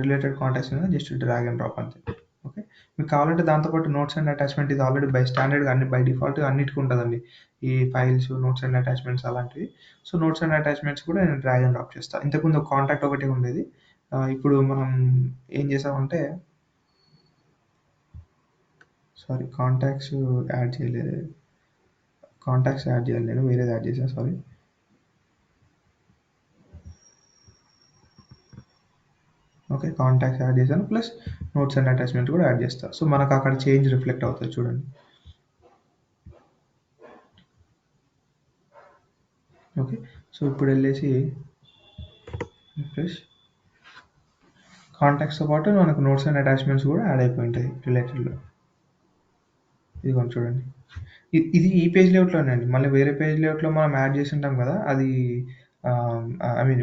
రిలేటెడ్ కాంటాక్ట్స్ మీద జస్ట్ డ్రాగ్ అండ్ డ్రాప్ అంతే. ఓకే. మీకు కావాలంటే దాంతోపాటు నోట్స్ అండ్ అటాచ్మెంట్ ఇది ఆల్రెడీ బై స్టాండర్డ్గా అన్ని బై డిఫాల్ట్ అన్నిటికీ ఉంటుందండి. ఈ ఫైల్స్ నోట్స్ అండ్ అటాచ్మెంట్స్ అలాంటివి. సో నోట్స్ అండ్ అటాచ్మెంట్స్ కూడా నేను డ్రాగ్ అండ్ డ్రాప్ చేస్తాను. ఇంతకుముందు ఒక కాంటాక్ట్ ఒకటే ఉండేది. ఇప్పుడు మనం ఏం చేసామంటే సారీ కాంటాక్ట్స్ యాడ్ చేయలేదు. కాంటాక్ట్స్ యాడ్ చేయాలి నేను వేరేది యాడ్ చేశాను సారీ. ఓకే. కాంటాక్ట్స్ యాడ్ చేశాను ప్లస్ నోట్స్ అండ్ అటాచ్మెంట్ కూడా యాడ్ చేస్తాను. సో మనకు అక్కడ చేంజ్ రిఫ్లెక్ట్ అవుతుంది చూడండి. ఓకే. సో ఇప్పుడు వెళ్ళేసి రిఫ్రెష్. కాంటాక్ట్స్తో పాటు మనకు నోట్స్ అండ్ అటాచ్మెంట్స్ కూడా యాడ్ అయిపోయి ఉంటాయి రిలేటెడ్లో. ఇదిగోండి చూడండి. ఇది ఈ పేజ్ లేఅవుట్లోనే అండి. మళ్ళీ వేరే పేజ్ లేఅవుట్లో మనం యాడ్ చేసి ఉంటాం కదా. అది I mean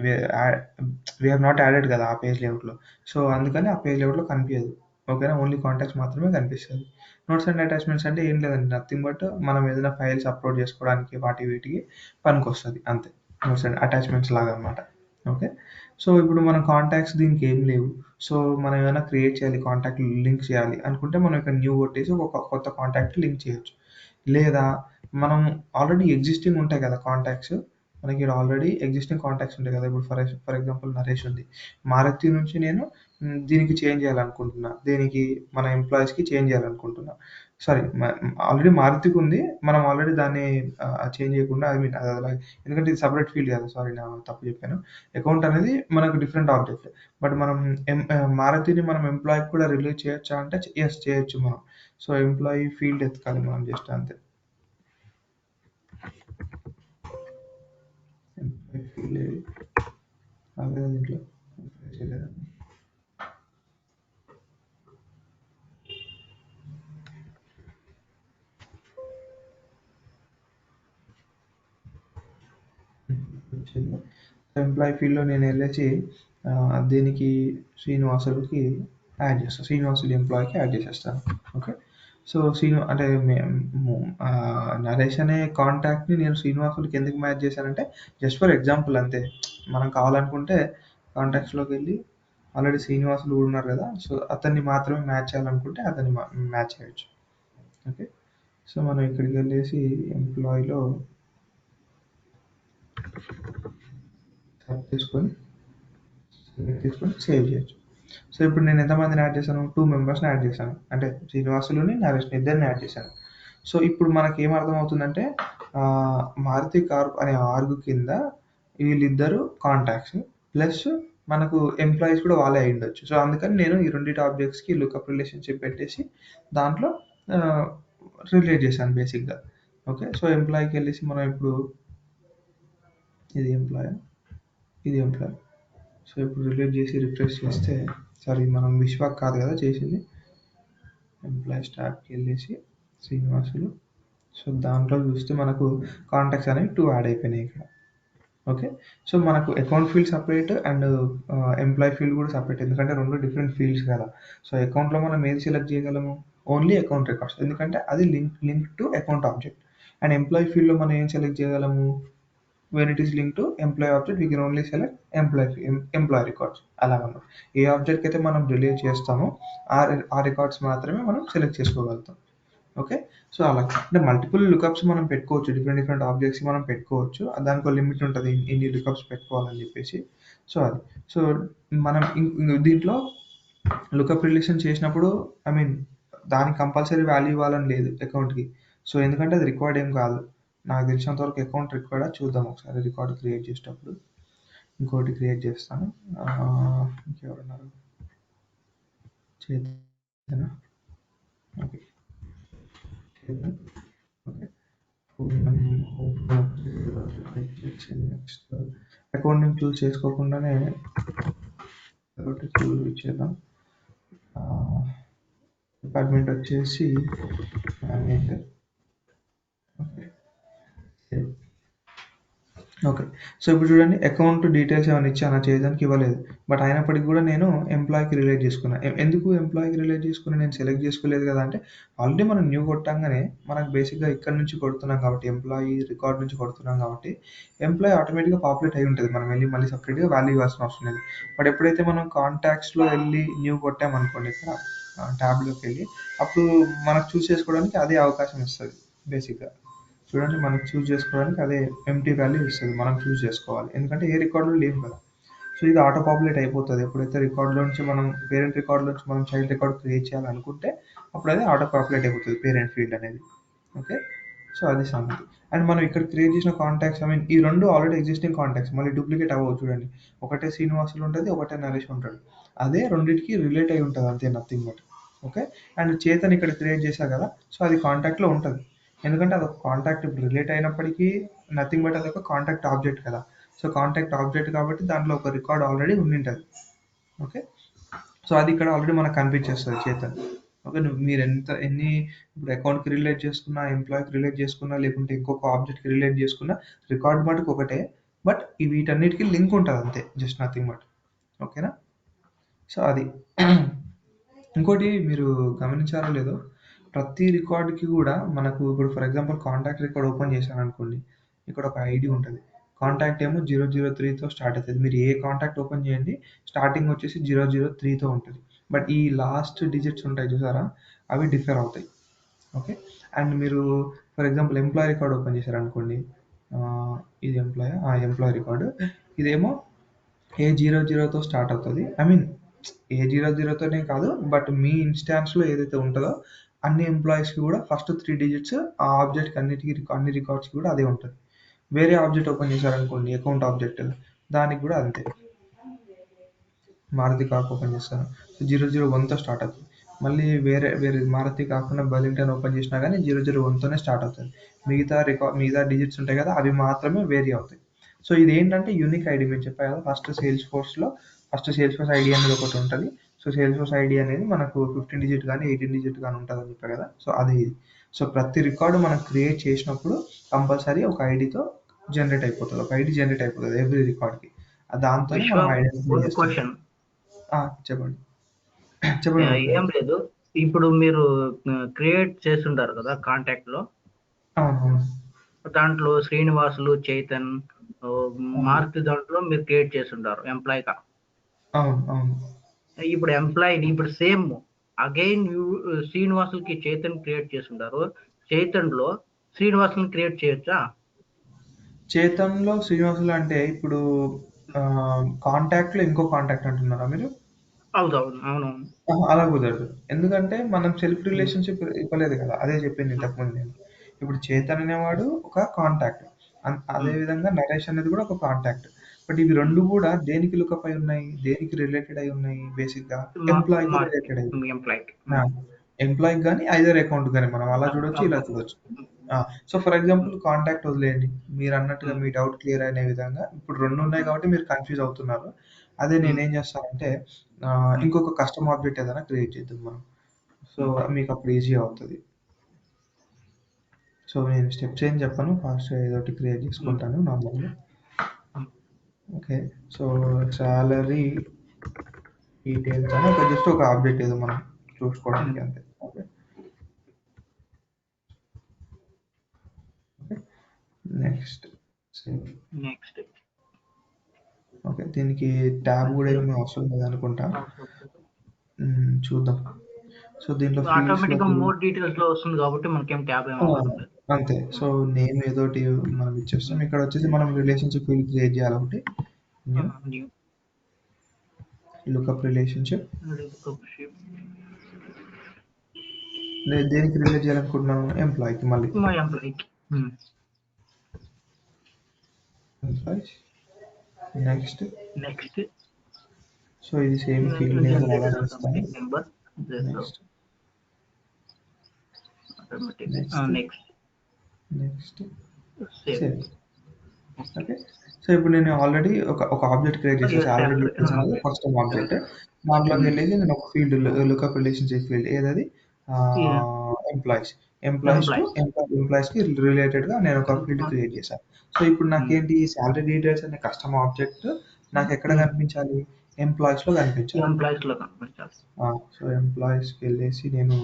we have not added కదా ఆ పేజ్ లేఅవుట్లో. సో అందుకని ఆ పేజ్ లేఅవుట్లో కనిపించదు. ఓకేనా. ఓన్లీ కాంటాక్ట్స్ మాత్రమే కనిపిస్తుంది. నోట్స్ అండ్ అటాచ్మెంట్స్ అంటే ఏం లేదండి నథింగ్ బట్ మనం ఏదైనా ఫైల్స్ అప్లోడ్ చేసుకోవడానికి వాటి వీటికి పనికొస్తుంది అంతే. నోట్స్ అండ్ అటాచ్మెంట్స్ లాగా అనమాట. ఓకే. సో ఇప్పుడు మన కాంటాక్ట్స్ దీనికి ఏం లేవు. సో మనం ఏమైనా క్రియేట్ చేయాలి కాంటాక్ట్ లింక్ చేయాలి అనుకుంటే మనం ఇక్కడ న్యూ కొట్టేసి ఒక కొత్త కాంటాక్ట్ లింక్ చేయొచ్చు. లేదా మనం ఆల్రెడీ ఎగ్జిస్టింగ్ ఉంటాయి కదా కాంటాక్ట్స్. మనకి ఇక్కడ ఆల్రెడీ ఎగ్జిస్టింగ్ కాంటాక్ట్స్ ఉంటాయి కదా. ఇప్పుడు ఫర్ ఎగ్జాంపుల్ నరేష్ ఉంది. మారుతి నుంచి నేను దీనికి చేంజ్ చేయాలనుకుంటున్నా. దేనికి మన ఎంప్లాయీస్కి చేంజ్ చేయాలనుకుంటున్నా. సారీ ఆల్రెడీ మారుతికి ఉంది. మనం ఆల్రెడీ దాన్ని చేంజ్ చేయకుండా ఐ మీన్ అది అలాగే ఎందుకంటే ఇది సపరేట్ ఫీల్డ్ కదా. సారీ నా తప్పు చెప్పాను. అకౌంట్ అనేది మనకు డిఫరెంట్ ఆబ్జెక్ట్. బట్ మనం మారుతిని మనం ఎంప్లాయీకి కూడా రిలీజ్ చేయొచ్చా అంటే ఎస్ చేయొచ్చు మనం. సో ఎంప్లాయీ ఫీల్డ్ ఎతకాలి మనం జస్ట్ అంతే. ఎంప్లాయీ ఫీల్డ్ అదే దీంట్లో చేయలేదు. వచ్చింది. ఎంప్లాయీ ఫీల్డ్లో నేను వెళ్ళేసి దీనికి శ్రీనివాసులకి యాడ్ చేస్తాను. శ్రీనివాసులు ఎంప్లాయీకి యాడ్ చేసేస్తాను. ఓకే. సో అంటే నరేష్ అనే కాంటాక్ట్ని నేను శ్రీనివాసులకి ఎందుకు మ్యాచ్ చేశానంటే జస్ట్ ఫర్ ఎగ్జాంపుల్ అంతే. మనం కావాలనుకుంటే కాంటాక్ట్స్లోకి వెళ్ళి ఆల్రెడీ శ్రీనివాసులు కూడా ఉన్నారు కదా. సో అతన్ని మాత్రమే మ్యాచ్ చేయాలనుకుంటే అతన్ని మ్యాచ్ చేయొచ్చు. ఓకే. సో మనం ఇక్కడికి వెళ్ళేసి ఎంప్లాయీలో తీసుకొని సేవ్ చేయొచ్చు. సో ఇప్పుడు నేను ఎంతమందిని యాడ్ చేశాను? 2 మెంబర్స్‌ని యాడ్ చేశాను. అంటే శ్రీనివాసులుని, నరేష్‌ని ఇద్దరిని యాడ్ చేశాను. సో ఇప్పుడు మనకేం అర్థమవుతుందంటే మారుతి కార్ అనే ఆర్గ్ కింద వీళ్ళిద్దరు కాంటాక్ట్స్ ప్లస్ మనకు ఎంప్లాయీస్ కూడా వాళ్ళే అయ్యుండొచ్చు. సో అందుకని నేను ఈ రెండిటి ఆబ్జెక్ట్స్‌కి లుకప్ రిలేషన్‌షిప్ పెట్టేసి దాంట్లో రిలేట్ చేశాను బేసిక్‌గా. ఓకే. సో ఎంప్లాయీకెళ్ళేసి మనం ఇప్పుడు ఇది ఎంప్లాయా? ఇది ఎంప్లాయీ. సో ఇప్పుడు రిలేట్ చేసి రిఫ్రెష్ చేస్తే సారీ మనం విశ్వాక్ కాదు కదా చేసింది. ఎంప్లాయీస్ ట్యాబ్‌కి వెళ్ళేసి శ్రీనివాసులు. సో దాంట్లో చూస్తే మనకు కాంటాక్ట్స్ అనేవి 2 యాడ్ అయిపోయినాయి ఇక్కడ. ఓకే. సో మనకు account field separate and employee field కూడా సెపరేట్. ఎందుకంటే 2 డిఫరెంట్ ఫీల్డ్స్ కదా! సో అకౌంట్‌లో మనం ఏది సెలెక్ట్ చేయగలము? Only account records. ఎందుకంటే అది link to account object. And employee ఫీల్డ్‌లో మనం ఏం సెలెక్ట్ చేయగలము? When it is linked to employee object, we can only select employee records. అలాగన్నమాట. A object అయితే మనం రిలేట్ చేస్తామో ఆ రికార్డ్స్ మాత్రమే మనం సెలెక్ట్ చేసుకోగలుగుతాం. ఓకే. సో అలా అంటే మల్టిపుల్ లుకప్స్ మనం పెట్టుకోవచ్చు. డిఫరెంట్ ఆబ్జెక్ట్స్ మనం పెట్టుకోవచ్చు. దానికో లిమిట్ ఉంటది. ఇన్ని లుకప్స్ పెట్టుకోవాలని చెప్పేసి. సో అది. సో మనం దీంట్లో లుకప్ రిలేషన్ చేసినప్పుడు ఐ మీన్ దానికి కంపల్సరీ వాల్యూ ఇవ్వాలని లేదు అకౌంట్‌కి. సో ఎందుకంటే అది రిక్వైర్డ్ ఏం కాదు. నాకు తెలిసినంత వరకు అకౌంట్ రిక్వైర్డా చూద్దాం ఒకసారి రికార్డ్ క్రియేట్ చేసేటప్పుడు. ఇంకోటి క్రియేట్ చేస్తాను. ఇంకెవరున్నారు? చేతనా? Okay. Chetan. Okay. Next accounting choose చేసుకోకుండానే ఒకటి చూస్ ఇచ్చేద్దాం. డిపార్ట్మెంట్ వచ్చేసి మేనేజర్. ఓకే. ఓకే. సో ఇప్పుడు చూడండి అకౌంట్ డీటెయిల్స్ ఏమైనా ఇచ్చానా? చేయడానికి ఇవ్వలేదు. బట్ అయినప్పటికి కూడా నేను ఎంప్లాయీకి రిలేట్ చేసుకున్నా. ఎందుకు ఎంప్లాయీకి రిలేట్ చేసుకుని నేను సెలెక్ట్ చేసుకోలేదు కదా! అంటే ఆల్రెడీ మనం న్యూ కొట్టంగానే మనకు బేసిక్‌గా ఇక్కడ నుంచి కొడుతున్నాం కాబట్టి ఎంప్లాయీ రికార్డ్ నుంచి కొడుతున్నాం కాబట్టి ఎంప్లాయీ ఆటోమేటిక్‌గా పాపులేట్ అయ్యి ఉంటది. మనం వెళ్లి మళ్ళీ సెపరేట్‌గా వాల్యూ ఇవ్వాల్సిన అవసరం లేదు. బట్ ఎప్పుడైతే మనం కాంటాక్ట్స్‌లో వెళ్లి న్యూ కొట్టామనుకోండి ఇక్కడ ట్యాబ్‌లోకెళ్ళి అప్పుడు మనకు చూస్ చేసుకోవడానికి అదే అవకాశం ఇస్తది బేసిక్‌గా. చూడండి మనకు చూస్ చేసుకోవడానికి అదే ఎంప్టీ వాల్యూ ఇస్తది. మనం చూస్ చేసుకోవాలి. ఎందుకంటే ఏ రికార్డ్‌లో లేవు కదా! సో ఇది ఆటో పాపులేట్ అయిపోతది. ఎప్పుడైతే రికార్డ్‌లో నుంచి మనం పేరెంట్ రికార్డ్‌లో నుంచి మనం చైల్డ్ రికార్డ్ క్రియేట్ చేయాలనుకుంటే అప్పుడు అది ఆటో పాపులేట్ అయిపోతది పేరెంట్ ఫీల్డ్ అనేది. ఓకే. సో అది సంగతి. అండ్ మనం ఇక్కడ క్రియేట్ చేసిన కాంటాక్ట్స్ ఐ మీన్ ఈ 2 ఆల్రెడీ ఎగ్జిస్టింగ్ కాంటాక్ట్స్ మళ్ళీ డూప్లికేట్ అవ్వవు చూడండి. ఒకటే శ్రీనివాసులు ఉంటది. ఒకటే నరేష్ ఉంటాడు. అదే రెండిటికి రిలేట్ అయ్యి ఉంటది అంతే nothing but. Okay. And Chetan ఇక్కడ క్రియేట్ చేశా కదా! సో అది కాంటాక్ట్‌లో ఉంటది. ఎందుకంటే అదొక కాంటాక్ట్ ఇప్పుడు రిలేట్ అయినప్పటికీ నథింగ్ బట్ అదొక కాంటాక్ట్ ఆబ్జెక్ట్ కదా! సో కాంటాక్ట్ ఆబ్జెక్ట్ కాబట్టి దాంట్లో ఒక రికార్డ్ ఆల్రెడీ ఉండింటది. ఓకే. సో అది ఇక్కడ ఆల్రెడీ మనకు కనిపించేస్తది చేతన్. ఓకే. మీరు ఎన్ని ఇప్పుడు అకౌంట్‌కి రిలేట్ చేసుకున్నా, ఎంప్లాయీకి రిలేట్ చేసుకున్నా, లేకుంటే ఇంకొక ఆబ్జెక్ట్‌కి రిలేట్ చేసుకున్నా రికార్డ్ మటుకు ఒకటే. బట్ వీటన్నిటికి లింక్ ఉంటది అంతే. Just nothing but. ఓకేనా? సో అది. ఇంకోటి మీరు గమనించారో లేదో ప్రతి రికార్డ్‌కి కూడా మనకు ఇప్పుడు for example contact record open చేశాననుకోండి. ఇక్కడ ఒక ఐడీ ఉంటది. కాంటాక్ట్ ఏమో 003తో స్టార్ట్ అయితది. మీరు ఏ కాంటాక్ట్ ఓపెన్ చేయండి స్టార్టింగ్ వచ్చేసి 003తో ఉంటది. బట్ ఈ లాస్ట్ డిజిట్స్ ఉంటాయి చూసారా? అవి డిఫర్ అవుతాయి. ఓకే. అండ్ మీరు for example employee record open చేశారనుకోండి. ఇది ఎంప్లాయా? Employee record. ఇదేమో ఏ00తో స్టార్ట్ అవుతది. ఐ మీన్ ఏ00తోనే కాదు. బట్ మీ ఇన్‌స్టాన్స్‌లో ఏదైతే ఉంటదో అన్ని ఎంప్లాయీస్‌కి కూడా ఫస్ట్ 3 డిజిట్స్ ఆ ఆబ్జెక్ట్‌కి అన్ని రికార్డ్స్‌కి కూడా అదే ఉంటది. వేరే ఆబ్జెక్ట్ ఓపెన్ చేశారనుకోండి అకౌంట్ ఆబ్జెక్ట్ దానికి కూడా అంతే. మారుతి కార్ప్ ఓపెన్ చేస్తాను. సో 001తో స్టార్ట్ అవుతది. మళ్ళీ వేరే మారుతి కాకుండా బర్లింగ్టన్ ఓపెన్ చేసినా గానీ 001తోనే స్టార్ట్ అవుతది. మిగతా డిజిట్స్ ఉంటాయి కదా! అవి మాత్రమే వేరీ అవుతాయి. సో ఇదేంటంటే యూనిక్ ఐడీ మీకు చెప్పా కదా! ఫస్ట్ సేల్స్ ఫోర్స్ ఐడీ అనేది ఒకటి ఉంటది. సో సేల్స్ ఫోర్స్ ఐడీ అనేది మనకు 15 డిజిట్ గానీ, 18 డిజిట్ గానీ ఉంటదని చెప్పా కదా! సో అదే ఇది. సో ప్రతి రికార్డ్ మనం క్రియేట్ చేసినప్పుడు కంపల్సరీ ఒక ఐడీతో జనరేట్ అయిపోతది. ఒక ఐడీ జనరేట్ అయిపోతది ఎవ్రీ రికార్డ్‌కి. దాంతోనే మనం విశ్వం ఐడెంటిఫై వన్ చేస్తాం. క్వశ్చన్. చెప్పండి. చెప్పండి ఏం లేదు. ఇప్పుడు మీరు క్రియేట్ చేస్తుంటారు కదా కాంటాక్ట్‌లో. అవునవును. దాంట్లో శ్రీనివాసులు, చైతన్, అవును. మారుతి దాంట్లో మీరు క్రియేట్ చేసుంటారు ఎంప్లాయ్‌గా. అవును. ఇప్పుడు ఎంప్లాయ్‌ని ఇప్పుడు సేమ్ అగైన్ శ్రీనివాసులకి చైతన్ క్రియేట్ చేసుంటారు. చైతన్‌లో శ్రీనివాసులని క్రియేట్ చేయొచ్చా? చేతన్‌లో శ్రీనివాసులు అంటే ఇప్పుడు కాంటాక్ట్‌లో ఇంకో కాంటాక్ట్ అంటున్నారా మీరు? అవునవును. అలా కుదరదు. ఎందుకంటే మనం సెల్ఫ్ రిలేషన్‌షిప్ ఇవ్వలేదు కదా! అదే చెప్పింది ఇంతకుముందు నేను. ఇప్పుడు చేతన్ అనేవాడు ఒక కాంటాక్ట్. అదే విధంగా నరేష్ అనేది కూడా ఒక కాంటాక్ట్. బట్ ఇవి 2 కూడా దేనికి లుకప్ అయి ఉన్నాయి? దేనికి రిలేటెడ్ అయి ఉన్నాయి బేసిక్‌గా? ఎంప్లాయ్‌కి రిలేటెడ్ అయి ఉన్నాయి. ఎంప్లాయ్‌కి. ఆ! ఎంప్లాయ్‌కి గాని, ఐదర్ అకౌంట్ గాని మనం అలా చూడొచ్చు, ఇలా చూడొచ్చు. సో, ఫర్ ఎగ్జాంపుల్ కాంటాక్ట్ వదిలేయండి. మీరన్నట్టుగా మీ డౌట్ క్లియర్ అనే విధంగా ఇప్పుడు 2 ఉన్నాయి కాబట్టి మీరు కన్‌ఫ్యూజ్ అవుతున్నారు. అదే నేనేం చేస్తానంటే ఇంకొక కస్టమ్ ఆబ్జెక్ట్ ఏదైనా క్రియేట్ చేద్దాం మనం. సో, మీకప్పుడు ఈజీ అవుతది. సో, నేను స్టెప్స్ ఏం చెప్పను. ఫాస్ట్‌గా ఏదోకటి క్రియేట్ చేసుకుంటాను నార్మల్‌గా. ఓకే. సో, సాలరీ డీటెయిల్స్ అని జస్ట్ ఒక ఆబ్జెక్ట్ ఏదో మనం చూసుకోవడానికి అంతే. Okay. Okay. Next save. Next okay. దీనికి ట్యాబ్ కూడా ఏమి అవసరం లేదనుకుంటా. చూద్దాం. సో, దీంట్లో ఆటోమేటిక్‌గా ఫీల్డ్స్‌లోకి మోర్ డీటెయిల్స్‌లో వస్తుంది కాబట్టి మనకేం ట్యాబ్ ఏం ఆ! అవసరం లేదు. అంతే. సో, నేమ్ ఏదోటి మనం ఇచ్చేస్తాం. ఇక్కడ వచ్చేసి మనం రిలేషన్‌షిప్ ఫీల్డ్ క్రియేట్ చేయాలి ఒకటి. New new lookup relationship. Relationship దేనికి రిలేట్ చేయాలనుకుంటున్నాను? ఎంప్లాయ్‌కి మళ్ళీ. మై ఎంప్లాయ్‌కి. ఎంప్లాయ్స్. నెక్స్ట్. నెక్స్ట్ సో, ఇది సేమ్ ఫీల్డ్ నేమ్ అలానే ఇస్తాను. Number next. Automatic. Next. Next next. Save. Save. Okay. So, ఇప్పుడు నేను ఆల్రెడీ ఒక ఆబ్జెక్ట్ క్రియేట్ చేసేసి ఆల్రెడీ డీటెయిల్స్ అనేది ఫస్ట్ ఆబ్జెక్ట్. దాంట్లోకి వెళ్ళేసి నేను ఒక ఫీల్డ్ లుకప్ రిలేషన్‌షిప్ ఫీల్డ్ ఏదది? ఎంప్లాయీస్. ఎంప్లాయీస్‌కి రిలేటెడ్‌గా నేను ఒక ఫీల్డ్ క్రియేట్ చేశాను. సో, ఇప్పుడు నాకేంటి సాలరీ డీటెయిల్స్ అనే కస్టమ్ ఆబ్జెక్ట్ నాకెక్కడ కనిపించాలి? ఎంప్లాయీస్‌లో కనిపించాలి. ఎంప్లాయీస్‌లో కనిపించాలి. సో, ఎంప్లాయీస్‌కెళ్ళేసి నేను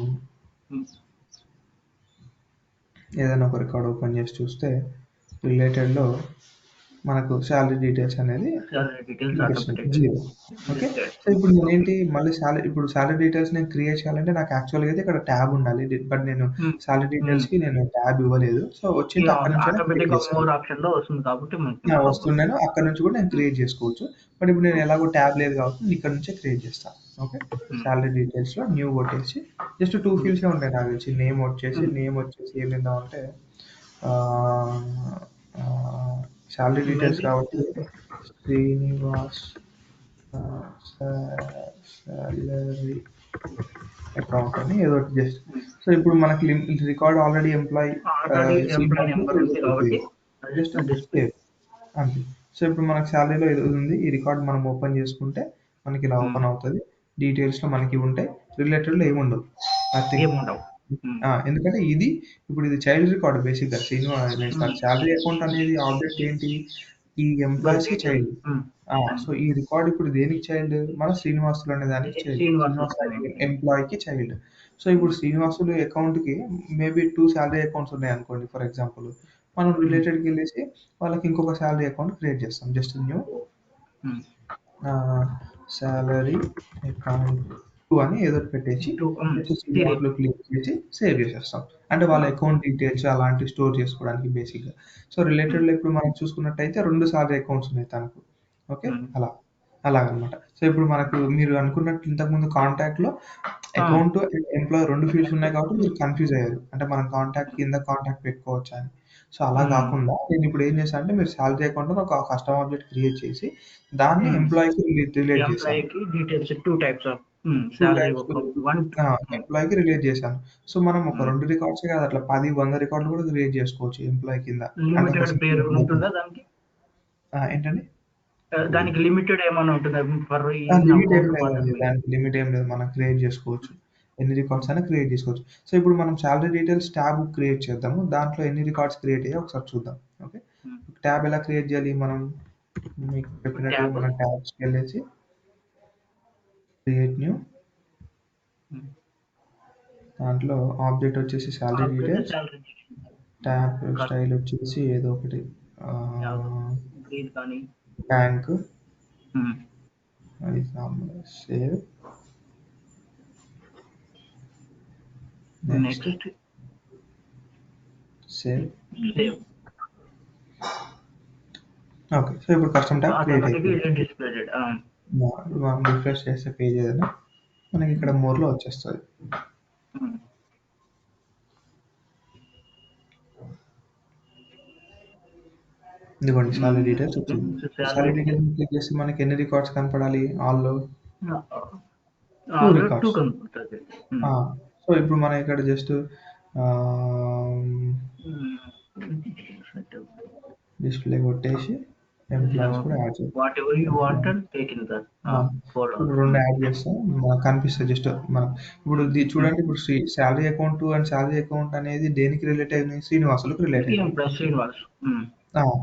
ఏదైనా ఒక రికార్డ్ ఓపెన్ చేసి చూస్తే రిలేటెడ్‌లో మనకు సాలరీ డీటెయిల్స్ అనేది కనిపిస్తుంది. 0. ఓకే. సో, ఇప్పుడు నేనేంటి మళ్ళీ ఇప్పుడు సాలరీ డీటెయిల్స్ నేను క్రియేట్ చేయాలంటే నాకు యాక్చువల్‌గా అయితే ఇక్కడ ట్యాబ్ ఉండాలి. బట్ నేను సాలరీ డీటెయిల్స్‌కి నేను ట్యాబ్ ఇవ్వలేదు. సో, వచ్చింది అక్కడి నుంచైనా క్రియేట్ ఆటోమేటిక్‌గా చేశాను. మోర్ ఆప్షన్‌లో వస్తుంది కాబట్టి మనకి వస్తున్నాను. అక్కడి నుంచి కూడా నేను క్రియేట్ చేసుకోవచ్చు. బట్ ఇప్పుడు నేను ఎలాగో ట్యాబ్ లేదు కాబట్టి నేను ఇక్కడ నుంచే క్రియేట్ చేస్తాను. ఓకే. సాలరీ డీటెయిల్స్‌లో న్యూ కొట్టేసి జస్ట్ 2 ఫీల్డ్సే ఉంటాయి నాకు తెలిసి. నేమ్ వచ్చేసి ఏమి ఇద్దామంటే సాలరీ డీటెయిల్స్ కాబట్టి శ్రీనివాస్ సాలరీ అకౌంట్ అని ఏదో ఒకటి జస్ట్. సో, ఇప్పుడు మనకి record already employee employee number ఉంది కాబట్టి జస్ట్ డిస్ప్లే. సేవ్ అంతే. సో, ఇప్పుడు మనకి సాలరీలో ఇది ఉంది. ఈ రికార్డ్ మనం ఓపెన్ చేసుకుంటే మనకి ఇలా ఓపెన్ అవుతది. డీటెయిల్స్‌లో మనకి ఉంటాయి. రిలేటెడ్‌లో ఏముండవు. నథింగ్. ఏముండవు. ఎందుకంటే ఇప్పుడు ఇది చైల్డ్ రికార్డ్ బేసిక్‌గా. సాలరీ అకౌంట్ అనేది ఆబ్జెక్ట్ ఏంటి? ఈ ఎంప్లాయీస్‌కి చైల్డ్. సో, ఈ రికార్డ్ ఇప్పుడు దేనికి చైల్డ్? మన శ్రీనివాసులు అనే దానికి చైల్డ్. శ్రీనివాస్ అనే ఎంప్లాయీకి చైల్డ్. సో, ఇప్పుడు శ్రీనివాసులు అకౌంట్‌కి మేబీ 2 సాలరీ అకౌంట్స్ ఉన్నాయనుకోండి ఫర్ ఎగ్జాంపుల్. మనం రిలేటెడ్‌కెళ్ళేసి వాళ్ళకి ఇంకొక సాలరీ అకౌంట్ క్రియేట్ చేస్తాం. జస్ట్ న్యూ సాలరీ అకౌంట్ 2 అని ఏదో ఒకటి పెట్టేసి జస్ట్ శ్రీనివాసులు క్లిక్ చేసి సేవ్ చేసేస్తాం. అంటే వాళ్ళ అకౌంట్ డీటెయిల్స్ అలాంటివి స్టోర్ చేసుకోవడానికి బేసిక్‌గా. సో, రిలేటెడ్‌లో ఇప్పుడు మనం చూసుకున్నట్టయితే 2 సాలరీ అకౌంట్స్ ఉన్నాయి తనకు. ఓకే. అలాగనమాట. సో, ఇప్పుడు మీరు అనుకున్నట్టు ఇంతకుముందు కాంటాక్ట్‌లో అకౌంట్ అండ్ ఎంప్లాయీ 2 ఫీల్డ్స్ ఉన్నాయి కాబట్టి మీరు కన్‌ఫ్యూజ్ అయ్యారు. అంటే మనం కాంటాక్ట్ కింద కాంటాక్ట్ పెట్టుకోవచ్చా అని. సో, అలా కాకుండా నేనిప్పుడు ఏం చేశానంటే మీరు సాలరీ అకౌంట్ అని ఒక కస్టమ్ ఆబ్జెక్ట్ క్రియేట్ చేసి దాన్ని ఎంప్లాయీకి రిలేట్ చేశాను. ఎంప్లాయీకి details 2 types of 2 salary types ఒక 1 ఎంప్లాయీకి రిలేట్ చేశాను. సో, మనం ఒక 2 రికార్డ్సే కాదు అట్లా 10, 100 రికార్డ్‌లు కూడా క్రియేట్ చేసుకోవచ్చు ఎంప్లాయీ కింద. అంటే ఒక లిమిటెడ్ పేరు ఉంటుందా దానికి? ఏంటండి? దానికి లిమిటెడ్ ఏమన్నా ఉంటుందా? ఫర్ ఈ లిమిట్ ఏం అకౌంట్ లేదండి. మాత్రమే. దానికి లిమిట్ ఏం లేదు. మనం క్రియేట్ చేసుకోవచ్చు. ఎన్ని రికార్డ్స్ అయినా క్రియేట్ చేసుకోవచ్చు. సో, ఇప్పుడు మనం సాలరీ డీటెయిల్స్ ట్యాబ్ క్రియేట్ చేద్దాము. దాంట్లో ఎన్ని రికార్డ్స్ క్రియేట్ అయ్యాయో ఒకసారి చూద్దాం. ఓకే. ట్యాబ్ ఎలా క్రియేట్ చేయాలి మనం? మీకు చెప్పినట్టుగా మనం ట్యాబ్స్‌కెళ్ళేసి క్రియేట్ న్యూ దాంట్లో ఆబ్జెక్ట్ వచ్చేసి సాలరీ డీటెయిల్స్. ట్యాబ్ స్టైల్ వచ్చేసి ఏదో ఒకటి గ్రీన్ కానీ బ్యాంక్ అది save. Next save. Save. Okay. So ఇప్పుడు కస్టమ్ ట్యాబ్ క్రియేట్ ఆటోమేటిక్గా అయిపోయింది. ఇది డిస్ప్లేటెడ్. ఇప్పుడు మనం రిఫ్రెష్ చేసే పేజ్ ఏదైనా మనకి ఇక్కడ మోర్లో వచ్చేస్తుంది. ఇదిగోండి సాలరీ డీటెయిల్స్ వచ్చింది. సాలరీ డీటెయిల్స్ క్లిక్ చేస్తే మనకి ఎన్ని రికార్డ్స్ కనపడాలి? ఆల్‌లో 2 ఆల్రెడీ 2 రికార్డ్స్. కనపడుతుంది. సో ఇప్పుడు మనం ఇక్కడ జస్ట్ డిస్ప్లే కొట్టేసి ఎంప్లాయీస్ కూడా యాడ్ చేయాలి. What ever you want and take in that folder. ఇప్పుడు 2 యాడ్ చేస్తాం. మనకు కనిపిస్తుంది జస్ట్ మనం ఇప్పుడు చూడండి ఇప్పుడు salary account and salary account అనేది దేనికి రిలేట్ అయింది? శ్రీనివాసులకు రిలేట్ అయింది. శ్రీనివాస్.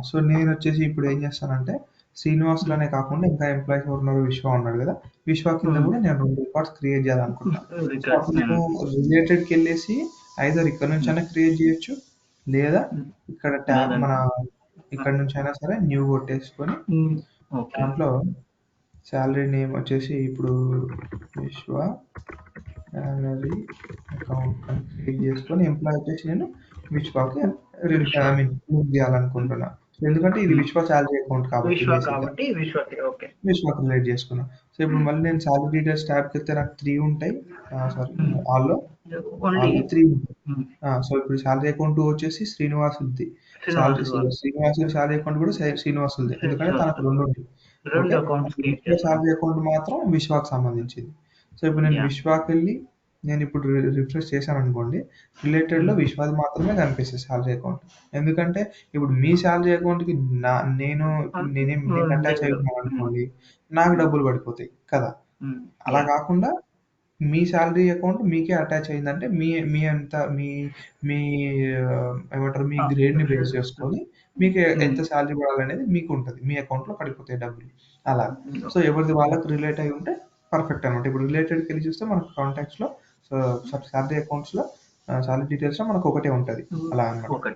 సో నేను వచ్చేసి ఇప్పుడు ఏం చేస్తానంటే శ్రీనివాసులనే కాకుండా ఇంకా ఎంప్లాయీస్ ఎవరు ఉన్నారు? విశ్వ ఉన్నాడు కదా, విశ్వ కింద కూడా నేను 2 రికార్డ్స్ క్రియేట్ చేయాలనుకుంటున్నాను. సో అప్పుడు నేను రిలేటెడ్కి వెళ్ళేసి ఐదర్ ఇక్కడ నుంచి అయినా క్రియేట్ చేయొచ్చు, లేదా ఇక్కడ ట్యాబ్ మన ఇక్కడ నుంచి అయినా సరే న్యూ కొట్టేసుకొని దాంట్లో శాలరీ నేమ్ వచ్చేసి ఇప్పుడు విశ్వ శాలరీ అకౌంట్ క్రియేట్ చేసుకొని ఎంప్లాయ్ వచ్చేసి నేను విశ్వకి ఐ మీన్ మూవ్ చేయాలనుకుంటున్నా. ఎందుకంటే ఇది విశ్వ శాలరీ అకౌంట్ కాబట్టి విశ్వకి రిలేట్ చేసుకున్నా. సో ఇప్పుడు మళ్ళీ నేను శాలరీ డీటెయిల్స్ ట్యాబ్కి వెళ్తే నాకు 3 ఉంటాయి. సారీ ఆల్లో 3 ఉంటాయి. సో ఇప్పుడు శాలరీ అకౌంట్ వచ్చేసి శ్రీనివాసుది. శ్రీనివాసు శాలరీ అకౌంట్ కూడా శ్రీనివాసుది, ఎందుకంటే తనకు 2 ఉంటాయి. శాలరీ అకౌంట్ మాత్రం విశ్వాకి సంబంధించింది. సో ఇప్పుడు నేను విశ్వాకి వెళ్ళి నేను ఇప్పుడు రిఫ్రెష్ చేశాను అనుకోండి, రిలేటెడ్లో విశ్వాది మాత్రమే కనిపిస్తుంది శాలరీ అకౌంట్. ఎందుకంటే ఇప్పుడు మీ శాలరీ అకౌంట్కి నేను అటాచ్ అయిపోయాను అనుకోండి, నాకు డబ్బులు పడిపోతాయి కదా. అలా కాకుండా మీ శాలరీ అకౌంట్ మీకే అటాచ్ అయిందంటే మీ మీ అంత మీ మీ ఏమంటారు మీ గ్రేడ్ని బేస్ చేసుకొని మీకు ఎంత శాలరీ పడాలనేది మీకు ఉంటుంది. మీ అకౌంట్లో పడిపోతాయి డబ్బులు అలా. సో ఎవరిది వాళ్ళకి రిలేట్ అయి ఉంటే పర్ఫెక్ట్ అనమాట. ఇప్పుడు రిలేటెడ్కి వెళ్ళి చూస్తే మనకు కాంటాక్ట్స్లో శాలరీ అకౌంట్స్లో శాలరీ డీటెయిల్స్లో మనకు ఒకటే ఉంటుంది అలా అనమాట.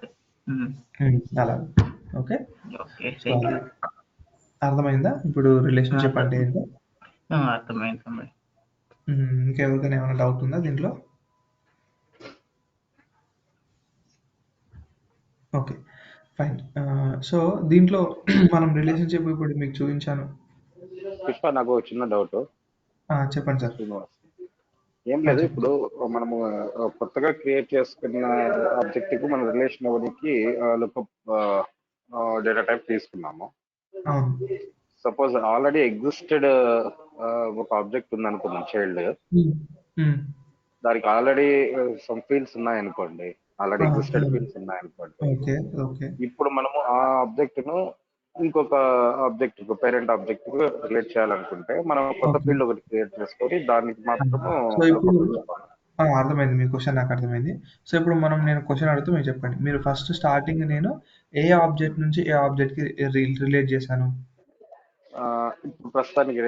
అలా ఓకే. అర్థమైందా ఇప్పుడు రిలేషన్షిప్ అంటే ఏంటో? అర్థమైంది. ఇంకెవరికైనా ఏమైనా డౌట్ ఉందా దీంట్లో? Okay fine. సో దీంట్లో మనం రిలేషన్షిప్ ఇప్పుడు మీకు చూపించాను. పుష్ప నాకు చిన్న డౌట్. చెప్పండి సార్. ఏం లేదు, ఇప్పుడు మనము కొత్తగా క్రియేట్ చేసుకున్న ఆబ్జెక్ట్ కు మన రిలేషన్ అవ్వడానికి లుకప్ డేటా టైప్ తీసుకున్నాము. సపోజ్ ఆల్రెడీ ఎగ్జిస్టెడ్ ఒక ఆబ్జెక్ట్ ఉంది అనుకుందాం, చైల్డ్. దానికి ఆల్రెడీ సమ్ ఫీల్డ్స్ ఉన్నాయనుకోండి, ఆల్రెడీ ఎగ్జిస్టెడ్ ఫీల్డ్స్ ఉన్నాయనుకోండి. ఇప్పుడు మనము ఆ ఆబ్జెక్ట్ ను ఇంకొక ఆబ్జెక్ట్ పేరెంట్ ఆబ్జెక్ట్ రిలేట్ చేయాలనుకుంటే మనం కొత్త ఫీల్డ్ ఒకటి క్రియేట్ చేసుకొని దానికి మాత్రము. అర్థమైంది మీ క్వశ్చన్, నాకు అర్థమైంది. సో ఇప్పుడు నేను క్వశ్చన్ అడుగుతూ మీరు చెప్పండి. మీరు ఫస్ట్ స్టార్టింగ్ నేను ఏ ఆబ్జెక్ట్ నుంచి ఏ ఆబ్జెక్ట్ కి రిలేట్ చేశాను? ఇప్పుడు ప్రస్తుతానికి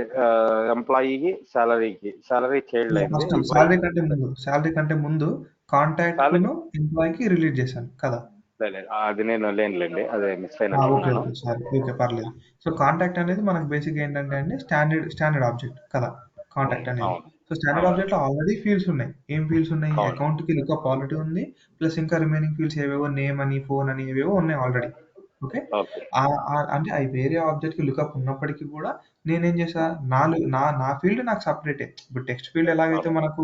ఎంప్లాయీకి శాలరీ చైల్డ్ అయింది. శాలరీ కంటే ముందు కాంటాక్ట్ ను ఎంప్లాయీకి రిలేట్ చేశాను కదా. అది నేను లేనులేండి, అదే మిస్ అయినా. ఓకే పర్లేదు. సో కాంటాక్ట్ అనేది మనకు బేసిక్ ఏంటంటే అండి స్టాండర్డ్ ఆబ్జెక్ట్ కదా కాంటాక్ట్ అనేది. సో స్టాండర్డ్ ఆబ్జెక్ట్ లో ఆల్రెడీ ఫీల్డ్స్ ఉన్నాయి. ఏం ఫీల్డ్స్ ఉన్నాయి? అకౌంట్ కి లుకప్ ఆల్రెడీ ఉంది, ప్లస్ ఇంకా రిమైనింగ్ ఫీల్డ్స్ ఏవేవో నేమ్ అని ఫోన్ అని ఏవేవో ఉన్నాయి ఆల్రెడీ. ఓకే, అంటే అవి వేరే ఆబ్జెక్ట్ కి లుకప్ ఉన్నప్పటికీ కూడా నేనేం చేసా, నా ఫీల్డ్ నాకు సపరేటే. ఇప్పుడు టెక్స్ట్ ఫీల్డ్ ఎలాగైతే మనకు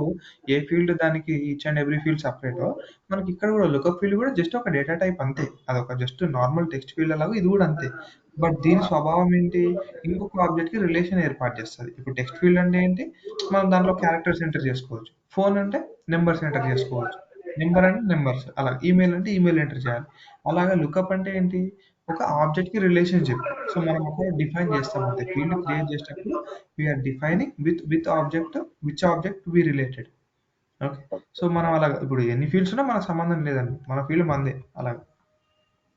ఏ ఫీల్డ్ దానికి ఈచ్ అండ్ ఎవ్రీ ఫీల్డ్ సపరేటో, మనకి ఇక్కడ కూడా లుకప్ ఫీల్డ్ కూడా జస్ట్ ఒక డేటా టైప్ అంతే. అదొక జస్ట్ నార్మల్ టెక్స్ట్ ఫీల్డ్ అలాగా ఇది కూడా అంతే. బట్ దీని స్వభావం ఏంటి? ఇంకొక ఆబ్జెక్ట్ కి రిలేషన్ ఏర్పాటు చేస్తుంది. ఇప్పుడు టెక్స్ట్ ఫీల్డ్ అంటే ఏంటి, మనం దాంట్లో క్యారెక్టర్స్ ఎంటర్ చేసుకోవచ్చు. ఫోన్ అంటే నెంబర్స్ ఎంటర్ చేసుకోవచ్చు. నెంబర్ అంటే నెంబర్స్, అలా ఈమెయిల్ అంటే ఈమెయిల్ ఎంటర్ చేయాలి. అలాగా లుకప్ అంటే ఏంటి, ఒక ఆబ్జెక్ట్ కి రిలేషన్షిప్. సో మనం ఒక డిఫైన్ చేస్తాం అంతే. ఫీల్డ్ క్రియేట్ చేసేటప్పుడు we're defining with object which object we related. Okay, so మనం అలాగా ఇప్పుడు ఎన్ని ఫీల్డ్స్ ఉన్నా మనకు సంబంధం లేదండి, మన ఫీల్డ్ మందే అలాగా.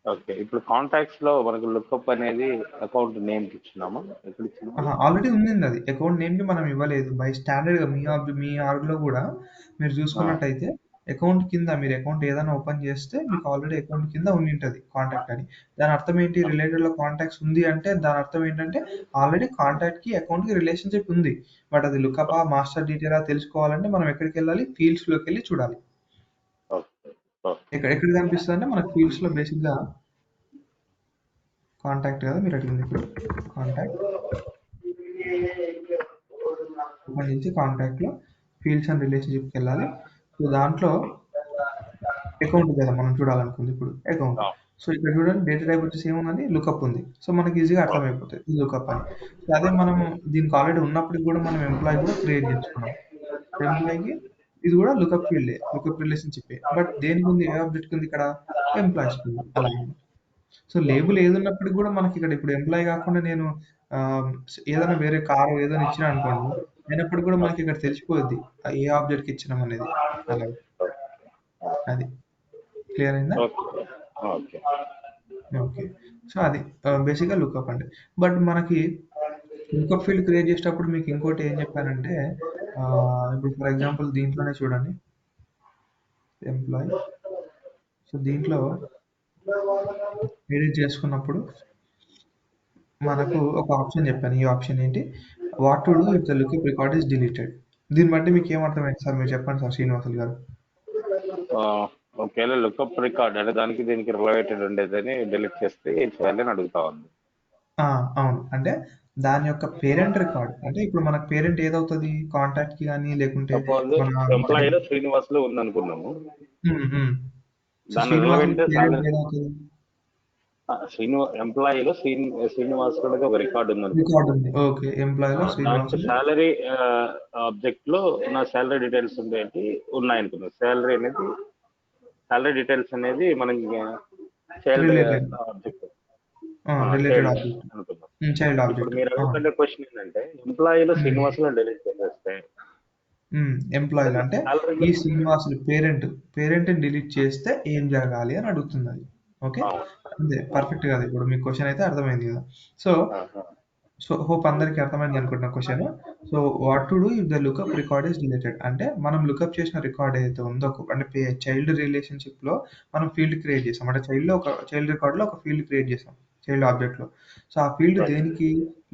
ఓకే, ఇప్పుడు కాంటాక్ట్స్ లో మనకు లుకప్ అనేది అకౌంట్ నేమ్ కి ఇచ్చినామా? ఆల్రెడీ ఉంది అది. అకౌంట్ నేమ్ కి మనం ఇవ్వలేదు. బై స్టాండర్డ్ గా మీ ఆర్గ్ లో కూడా మీరు చూసుకున్నట్టయితే అకౌంట్ కింద మీరు అకౌంట్ ఏదైనా ఓపెన్ చేస్తే మీకు ఆల్రెడీ అకౌంట్ కింద ఉండింటది కాంటాక్ట్ అని. దాని అర్థం ఏంటి? రిలేటెడ్ లో కాంటాక్ట్స్ ఉంది అంటే దాని అర్థం ఏంటంటే ఆల్రెడీ కాంటాక్ట్ కి అకౌంట్ కి రిలేషన్షిప్ ఉంది. బట్ అది లుకప్ మాస్టర్ డీటెయిల్ తెలుసుకోవాలంటే మనం ఎక్కడికి వెళ్ళాలి? ఫీల్డ్స్ లోకి వెళ్ళి చూడాలి. ఎక్కడ కనిపిస్తుంది అంటే మనకు ఫీల్డ్స్ లో బేసిక్ గా కాంటాక్ట్ కదా మీరు అడిగింది ఇప్పుడు. కాంటాక్ట్ ఓపెన్ చేసి కాంటాక్ట్లో ఫీల్డ్స్ అండ్ రిలేషన్షిప్కి వెళ్ళాలి. సో దాంట్లో అకౌంట్ కదా మనం చూడాలనుకుంది ఇప్పుడు అకౌంట్. సో ఇక్కడ చూడండి డేటా టైప్ వచ్చేసి ఏముందని లుకప్ ఉంది. సో మనకి ఈజీగా అర్థమైపోతుంది ఇది లుకప్ అని. సో అదే మనం దీనికి ఆల్రెడీ ఉన్నప్పటికి కూడా మనం ఎంప్లాయీ కూడా క్రియేట్ చేసుకున్నాం. ఎంప్లాయీకి ఇది కూడా లుకప్ ఫీల్డే, లుకప్ రిలేషన్షిప్. బట్ దేనికి ఉంది, ఏ ఆబ్జెక్ట్ ఉంది ఇక్కడ, ఎంప్లాయీస్ ఉంది అలా. సో లేబుల్ ఏది ఉన్నప్పటికి కూడా మనకి ఇక్కడ ఇప్పుడు ఎంప్లాయీ కాకుండా నేను ఏదైనా వేరే కారు ఏదైనా ఇచ్చినా అనుకోండి, అయినప్పుడు కూడా మనకి ఇక్కడ తెలిసిపోద్ది ఏ ఆబ్జెక్ట్కి ఇచ్చినాం అనేది. అలాగే అది క్లియర్ అయిందా? ఓకే. ఓకే. సో అది బేసిక్గా లుకప్ అంటే. బట్ మనకి లుకప్ ఫీల్డ్ క్రియేట్ చేసేటప్పుడు మీకు ఇంకోటి ఏం చెప్పానంటే, ఇప్పుడు ఫర్ ఎగ్జాంపుల్ దీంట్లోనే చూడండి ఎంప్లాయీ. సో దీంట్లో ఎడిట్ చేసుకున్నప్పుడు మనకు ఒక ఆప్షన్ చెప్పాను. ఈ ఆప్షన్ ఏంటి, what to do if the lookup record is deleted. దీన్ని బట్టి మీకు ఏమర్థమైంది సార్, మీరు చెప్పండి సార్ శ్రీనివాసులు గారు. ఒకవేళ లుకప్ రికార్డ్ అంటే దానికి దీనికి రిలేటెడ్ ఉండేదని డిలీట్ చేస్తే ఏం చేయాలి అని అడుగుతా ఉంది. అవును, అంటే దాని యొక్క పేరెంట్ రికార్డ్ అంటే ఇప్పుడు మనకు పేరెంట్ ఏదవుతుంది, కాంటాక్ట్ కి కానీ లేకుంటే ఎంప్లాయీలో శ్రీనివాసులు ఉంది అనుకున్నాము. ఎంప్లాయీలో శ్రీనివాసులు ఒక రికార్డు ఉంది. ఓకే, ఎంప్లాయీలో సాలరీ ఆబ్జెక్ట్ లో నా సాలరీ డీటెయిల్స్ ఉన్నాయి అనుకున్నాను. సాలరీ డీటెయిల్స్ అనేది మనకి చైల్డ్ ఆబ్జెక్ట్ అనుకున్నాం. మీరు అడుగుతుండే క్వశ్చన్ ఏంటంటే ఎంప్లాయీలో శ్రీనివాసులు డిలీట్ చేసేస్తే, ఎంప్లాయీలు అంటే ఈ శ్రీనివాసులు పేరెంట్ డిలీట్ చేస్తే ఏం జరగాలి అని అడుగుతున్నది. ఓకే, అంతే పర్ఫెక్ట్ కదా. ఇప్పుడు మీ క్వశ్చన్ అయితే అర్థమైంది కదా. సో హోప్ అందరికి అర్థమైంది అనుకుంటున్నా question. So what to do if the lookup record is deleted అంటే మనం లుకప్ చేసిన రికార్డ్ ఏదైతే ఉందో, అంటే చైల్డ్ రిలేషన్షిప్ లో మనం ఫీల్డ్ క్రియేట్ చేసాం. అంటే చైల్డ్ రికార్డ్ లో ఒక ఫీల్డ్ క్రియేట్ చేసాం చైల్డ్ ఆబ్జెక్ట్ లో. సో ఆ ఫీల్డ్ దేనికి,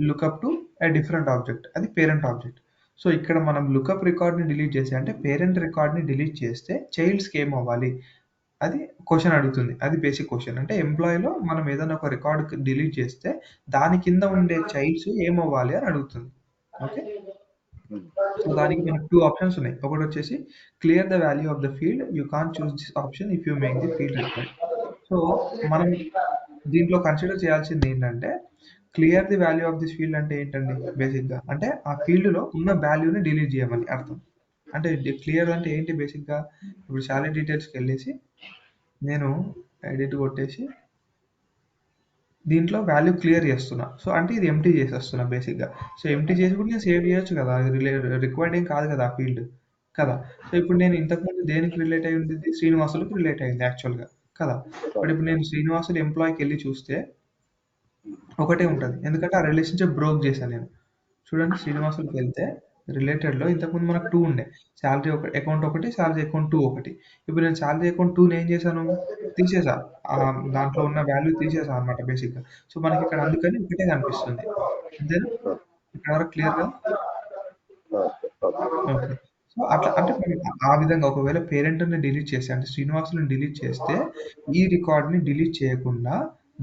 lookup to a different object, అది పేరెంట్ ఆబ్జెక్ట్. సో ఇక్కడ మనం లుకప్ రికార్డ్ ని డిలీట్ చేసి అంటే పేరెంట్ రికార్డ్ ని డిలీట్ చేస్తే చైల్డ్స్ కి ఏం అవ్వాలి, అది క్వశ్చన్ అడుగుతుంది. అది బేసిక్ క్వశ్చన్. అంటే ఎంప్లాయీలో మనం ఏదైనా ఒక రికార్డ్ డిలీట్ చేస్తే దాని కింద ఉండే చైల్డ్స్ ఏమవ్వాలి అని అడుగుతుంది. ఓకే, సో దానికి మనకు 2 ఆప్షన్స్ ఉన్నాయి. ఒకటి వచ్చేసి clear the value of the field, you can't choose this option if you make the field required. So మనం దీంట్లో కన్సిడర్ చేయాల్సింది ఏంటంటే, clear the value of this field అంటే ఏంటండి, బేసిక్గా అంటే ఆ ఫీల్డ్లో ఉన్న వాల్యూని డిలీట్ చేయమని అర్థం. అంటే క్లియర్ అంటే ఏంటి, బేసిక్గా ఇప్పుడు శాలరీ డీటెయిల్స్కి వెళ్ళేసి నేను ఎడిట్ కొట్టేసి దీంట్లో వాల్యూ క్లియర్ చేస్తున్నా. సో అంటే ఇది ఎంటీ చేసేస్తున్నా బేసిక్గా. సో ఎంటీ చేసి కూడా నేను సేవ్ చేయొచ్చు కదా, రిక్వైర్డ్ ఏం కాదు కదా ఆ ఫీల్డ్ కదా. సో ఇప్పుడు నేను ఇంతకుముందు దేనికి రిలేట్ అయి ఉంది, శ్రీనివాసులకు రిలేట్ అయింది యాక్చువల్గా కదా. బట్ ఇప్పుడు నేను శ్రీనివాసులు ఎంప్లాయీకి వెళ్ళి చూస్తే ఒకటే ఉంటుంది, ఎందుకంటే ఆ రిలేషన్షిప్ బ్రోక్ చేశాను నేను. చూడండి శ్రీనివాసులకు వెళ్తే రిలేటెడ్లో ఇంతకుముందు మనకు 2 ఉండే, శాలరీ అకౌంట్ ఒకటి, శాలరీ అకౌంట్ 2 ఒకటి. ఇప్పుడు నేను శాలరీ అకౌంట్ 2 ఏం చేశాను, తీసేసా. దాంట్లో ఉన్న వాల్యూ తీసేసా అనమాట బేసిక్గా. సో మనకి ఇక్కడ అందుకని ఒకటే కనిపిస్తుంది. అంతేనా, ఇక్కడ వరకు క్లియర్ కదా. ఓకే, సో అట్లా అంటే ఆ విధంగా ఒకవేళ పేరెంట్ని డిలీట్ చేస్తే, అంటే శ్రీనివాసులను డిలీట్ చేస్తే ఈ రికార్డ్ని డిలీట్ చేయకుండా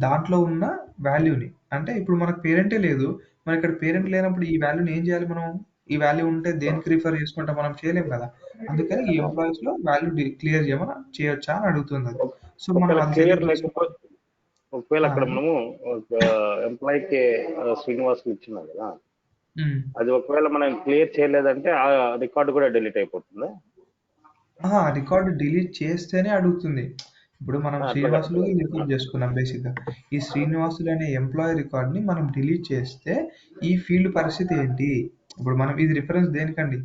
దాంట్లో ఉన్న వాల్యూని, అంటే ఇప్పుడు మనకు పేరెంటే లేదు, మరి ఇక్కడ పేరెంట్ లేనప్పుడు ఈ వాల్యూని ఏం చేయాలి మనం, ఈ వాల్యూ ఉంటే దేనికి రిఫర్ చేసుకుంటాం, మనం చేయలేం కదా. అందుకని ఈ ఎంప్లాయీస్ లో వాల్యూ క్లియర్ చేయొచ్చా అని అడుగుతుంది అది. సో మనం ఒకవేళ అక్కడ మనము ఎంప్లాయీకి శ్రీనివాస్ ఇచ్చినాం కదా, అది ఒకవేళ మనం క్లియర్ చేయలేదంటే ఆ రికార్డు కూడా డిలీట్ అయిపోతుంది. రికార్డు డిలీట్ చేస్తేనే అడుగుతుంది. ఇప్పుడు మనం శ్రీనివాసులు రికార్డ్ చేసుకున్నాం బేసిక్గా. ఈ శ్రీనివాసులు అనే ఎంప్లాయీ రికార్డ్ని మనం డిలీట్ చేస్తే ఈ ఫీల్డ్ పరిస్థితి ఏంటి, ఇప్పుడు మనం ఇది రిఫరెన్స్ దేనికండి,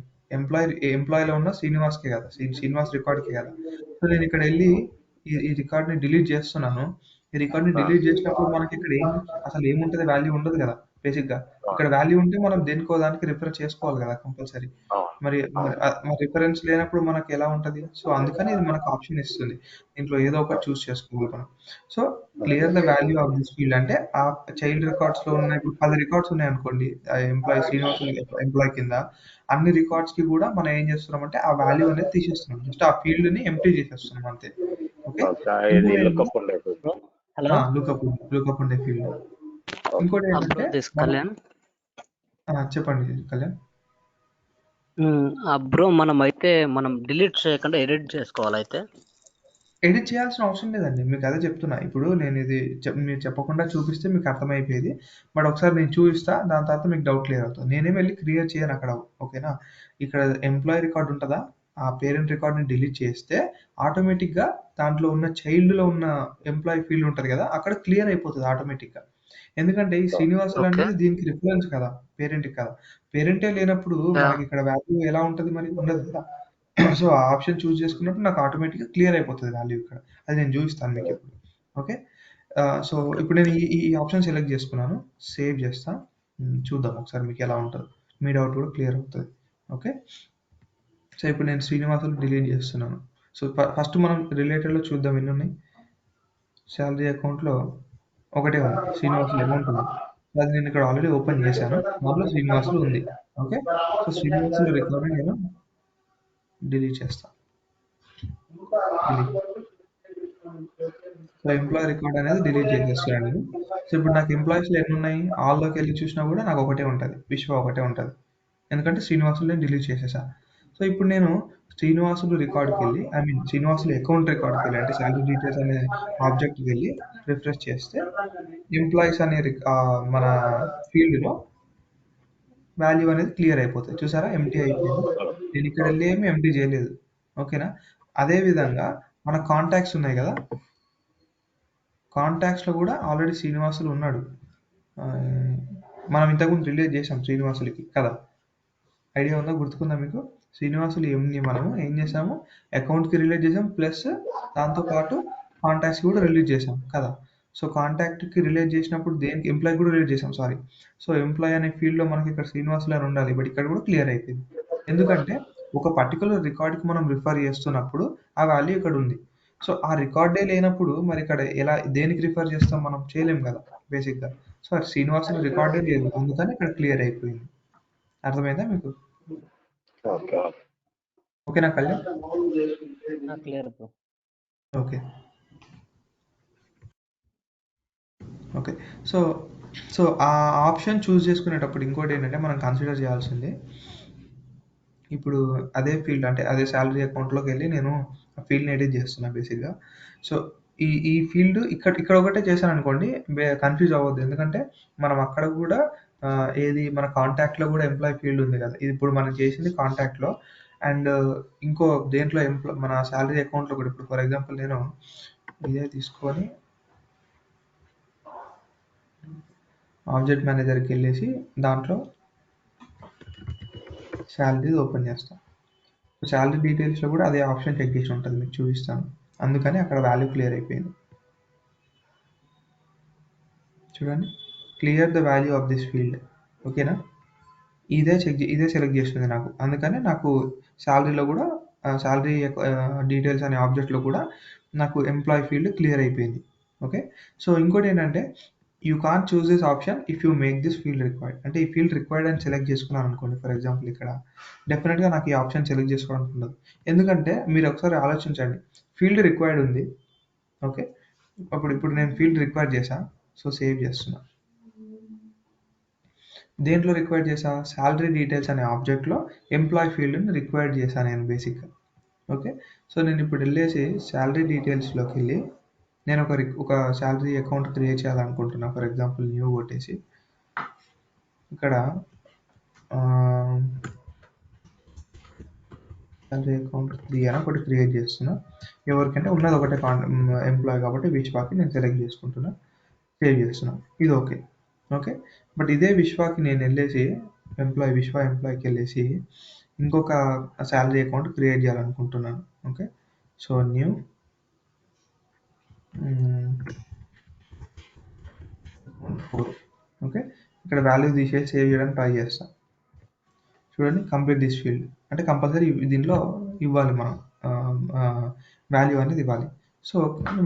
ఎంప్లాయీలో ఉన్న శ్రీనివాస్కే కదా, శ్రీనివాస్ రికార్డ్కే కదా. సో నేను ఇక్కడ వెళ్ళి ఈ రికార్డ్ని డిలీట్ చేస్తున్నాను. ఈ రికార్డ్ని డిలీట్ చేసినప్పుడు మనకి ఇక్కడ అసలు ఏముంటుంది, వాల్యూ ఉండదు కదా బేసిక్గా. ఇక్కడ వాల్యూ ఉంటే మనం దేనికో దానికి రిఫర్ చేసుకోవాలి కదా కంపల్సరీ. మరి రిఫరెన్స్ లేనప్పుడు మనకి ఎలా ఉంటుంది. సో అందుకని ఇది మనకు ఆప్షన్ ఇస్తుంది, దీంట్లో ఏదో ఒకటి చూస్ చేసుకోవాలి మనం. So clear the value of this field అంటే ఆ చైల్డ్ రికార్డ్స్ లో ఉన్న 10 రికార్డ్స్ ఉన్నాయి అనుకోండి, ఎంప్లాయీ శ్రీనివాస్ ఎంప్లాయీ కింద అన్ని రికార్డ్స్ కి కూడా మనం ఏం చేస్తున్నాం అంటే ఆ వాల్యూ అనేది తీసేస్తున్నాం, జస్ట్ ఆ ఫీల్డ్ ని ఎంప్టీ చేసేస్తున్నాం అంతే. ఓకే, హలో లుకప్ ఉండే ఫీల్డ్. ఇంకోటి ఏంటంటే దిస్ మనం కళ్యాణ్. చెప్పండి కళ్యాణ్. బ్రో మనం డిలీట్ చేయకుండా ఎడిట్ చేసుకోవాలి అయితే. ఎడిట్ చేయాల్సిన అవసరం లేదండి. మీకు అదే చెప్తున్నా. ఇప్పుడు నేను ఇది మీరు చెప్పకుండా చూపిస్తే మీకు అర్థమైపోయేది. బట్ ఒకసారి నేను చూపిస్తా. దాని తర్వాత మీకు డౌట్ క్లియర్ అవుతుంది. నేనేం వెళ్లి క్రియేట్ చేయను అక్కడ. ఓకేనా? ఇక్కడ ఎంప్లాయీ రికార్డ్ ఉంటదా? ఆ పేరెంట్ రికార్డ్‌ని డిలీట్ చేస్తే ఆటోమేటిక్‌గా దాంట్లో ఉన్న చైల్డ్‌లో ఉన్న ఎంప్లాయీ ఫీల్డ్ ఉంటది కదా! అక్కడ క్లియర్ అయిపోతది ఆటోమేటిక్‌గా. ఎందుకంటే ఈ శ్రీనివాసులు ఓకే. అనేది దీనికి రిఫరెన్స్ కదా! పేరెంట్‌కి కదా! పేరెంటే లేనప్పుడు మనకి ఇక్కడ వాల్యూ ఎలా ఉంటది మరి? ఉండదు కదా! సో, ఆ ఆప్షన్ చూజ్ చేసుకున్నప్పుడు నాకు ఆటోమేటిక్‌గా క్లియర్ అయిపోతది వాల్యూ ఇక్కడ. అది నేను చూపిస్తాను మీకిప్పుడు. ఓకే. సో, ఇప్పుడు నేను ఈ ఈ ఆప్షన్ సెలెక్ట్ చేసుకున్నాను. సేవ్ చేస్తా. చూద్దాం ఒకసారి మీకెలా ఉంటదో. మీ డౌట్ కూడా క్లియర్ అవుతది. ఓకే. సో, ఇప్పుడు నేను శ్రీనివాసులు డిలీట్ చేస్తున్నాను. సో, ఫస్ట్ మనం రిలేటెడ్‌లో చూద్దాం ఎన్నున్నాయి. సాలరీ అకౌంట్‌లో ఒకటే ఉంది. శ్రీనివాసులు అమౌంట్ ఉంది. అది నేను ఇక్కడ ఆల్రెడీ ఓపెన్ చేశాను. దాంట్లో శ్రీనివాసులు ఉంది. ఓకే. సో, శ్రీనివాసులు రికార్డ్‌ని నేను డిలీట్ చేస్తా. డిలీట్. సో, ఎంప్లాయీ రికార్డ్ అనేది డిలీట్ చేసేస్తున్నాను నేను. సో, ఇప్పుడు నాకు ఎంప్లాయీస్‌లో ఎన్నున్నాయి? ఆల్‌లోకెళ్ళి చూసినా కూడా నాకు ఒకటే ఉంటది. విశ్వ ఒకటే ఉంటది. ఎందుకంటే శ్రీనివాసులు నేను డిలీట్ చేసేసా. సో, ఇప్పుడు నేను శ్రీనివాసులు రికార్డ్‌కెళ్ళి శ్రీనివాసులు అకౌంట్ రికార్డ్‌కెళ్ళి అంటే సాలరీ డీటెయిల్స్ అనే ఆబ్జెక్ట్‌కెళ్ళి రిఫ్రెష్ చేస్తే ఎంప్లాయీస్ అనే మన ఫీల్డ్‌లో వాల్యూ అనేది క్లియర్ అయిపోతది. చూసారా? ఎంప్టీ అయిపోయింది. నేను ఇక్కడెళ్ళి ఏమి ఎంప్టీ చేయలేదు. ఓకేనా? అదే విధంగా మన కాంటాక్ట్స్ ఉన్నాయి కదా! కాంటాక్ట్స్‌లో కూడా ఆల్రెడీ శ్రీనివాసులు ఉన్నాడు. మనం ఇంతకుముందు రిలేట్ చేసాం శ్రీనివాసులకి కదా! ఐడియా ఉందా? గుర్తుకుందా మీకు? శ్రీనివాసులు మనము ఏం చేసాము? అకౌంట్‌కి రిలేట్ చేసాం. ప్లస్ దాంతో పాటు కాంటాక్ట్స్‌కి కూడా రిలేట్ చేసాం కదా! సో, కాంటాక్ట్‌కి రిలేట్ చేసినప్పుడు దేనికి ఎంప్లాయ్‌కి కూడా రిలేట్ చేసాం. సారీ. సో, ఎంప్లాయీ అనే ఫీల్డ్‌లో మనకి ఇక్కడ శ్రీనివాసులు అని ఉండాలి. బట్ ఇక్కడ కూడా క్లియర్ అయిపోయింది. ఎందుకంటే ఒక పర్టిక్యులర్ రికార్డ్‌కి మనం రిఫర్ చేస్తున్నప్పుడు ఆ వాల్యూ ఇక్కడ ఉంది. సో, ఆ రికార్డే లేనప్పుడు మరి ఇక్కడ దేనికి రిఫర్ చేస్తాం మనం? చేయలేం కదా! బేసిక్‌గా. సో, శ్రీనివాసులు రికార్డే లేదు. అందుకని ఇక్కడ క్లియర్ అయిపోయింది. అర్థమైందా మీకు? ఓకే. ఓకేనా Kalyan? Clear bro. Okay. Okay. So, so ఆ ఆప్షన్ చూజ్ చేసుకునేటప్పుడు ఇంకోటేంటంటే మనం కన్సిడర్ చేయాల్సింది ఇప్పుడు అదే ఫీల్డ్ అంటే అదే సాలరీ అకౌంట్‌లోకెళ్ళి నేను ఆ ఫీల్డ్‌ని ఎడిట్ చేస్తున్నా బేసిక్‌గా. సో, ఈ ఫీల్డ్ ఇక్కడ ఒకటే చేశాననుకోండి కన్‌ఫ్యూజ్ అవ్వద్దు. ఎందుకంటే మనం అక్కడ కూడా ఏది మన కాంటాక్ట్‌లో కూడా ఎంప్లాయీ ఫీల్డ్ ఉంది కదా! ఇది ఇప్పుడు మనం చేసింది కాంటాక్ట్‌లో. అండ్ ఇంకో దేంట్లో మన సాలరీ అకౌంట్‌లో కూడా ఇప్పుడు ఫర్ ఎగ్జాంపుల్ నేను ఇదే తీసుకొని ఆబ్జెక్ట్ మేనేజర్‌కెళ్ళేసి దాంట్లో సాలరీది ఓపెన్ చేస్తా. సాలరీ డీటెయిల్స్‌లో కూడా అదే ఆప్షన్ చెక్ చేసి ఉంటది. మీకు చూపిస్తాను. అందుకని అక్కడ వాల్యూ క్లియర్ అయిపోయింది. చూడండి. Clear the value of this field. ఓకేనా? ఇదే సెలెక్ట్ చేస్తుంది నాకు. అందుకని నాకు సాలరీలో కూడా సాలరీ డీటెయిల్స్ అనే ఆబ్జెక్ట్‌లో కూడా నాకు ఎంప్లాయీ ఫీల్డ్ క్లియర్ అయిపోయింది. ఓకే. సో, ఇంకోటేంటంటే you can't choose this option if you make this field required. అంటే ఈ ఫీల్డ్ రిక్వైర్డ్ అని సెలెక్ట్ చేసుకున్నాననుకోండి ఫర్ ఎగ్జాంపుల్ ఇక్కడ. డెఫినిట్‌గా నాకు ఈ ఆప్షన్ సెలెక్ట్ చేసుకోవడానికి ఉండదు. ఎందుకంటే మీరు ఒకసారి ఆలోచించండి. ఫీల్డ్ రిక్వైర్డ్ ఉంది. ఓకే. ఇప్పుడు నేను ఫీల్డ్ రిక్వైర్ చేశా. సో, సేవ్ చేస్తున్నా. దేంట్లో రిక్వైర్ చేశా? సాలరీ డీటెయిల్స్ అనే ఆబ్జెక్ట్‌లో ఎంప్లాయీ ఫీల్డ్‌ని రిక్వైర్ చేశా నేను బేసిక్‌గా. ఓకే. సో, నేను ఇప్పుడు ఎళ్ళేసి సాలరీ డీటెయిల్స్‌లోకెళ్ళి నేను ఒక సాలరీ అకౌంట్ క్రియేట్ చేయాలనుకుంటున్నా. ఫర్ ఎగ్జాంపుల్ న్యూ కొట్టేసి ఇక్కడ సాలరీ అకౌంట్ 3 అని ఒకటి క్రియేట్ చేస్తున్నా. ఎవరికంటే ఉన్నది ఒకటే ఎంప్లాయీ కాబట్టి విశ్వాకి నేను సెలెక్ట్ చేసుకుంటున్నా. సేవ్ చేస్తున్నా. ఇది ఓకే. ఓకే. బట్ ఇదే విశ్వాకి నేనెళ్ళేసి విశ్వ ఎంప్లాయ్‌కెళ్ళేసి ఇంకొక సాలరీ అకౌంట్ క్రియేట్ చేయాలనుకుంటున్నాను. ఓకే. సో, న్యూ హ్మ్. 4 ఓకే. ఇక్కడ వాల్యూ తీసేసి సేవ్ చేయడానికి ట్రై చేస్తా. చూడండి కంప్లీట్ దిస్ ఫీల్డ్. అంటే కంపల్సరీ దీంట్లో ఇవ్వాలి మనం. వాల్యూ అనేది ఇవ్వాలి. సో,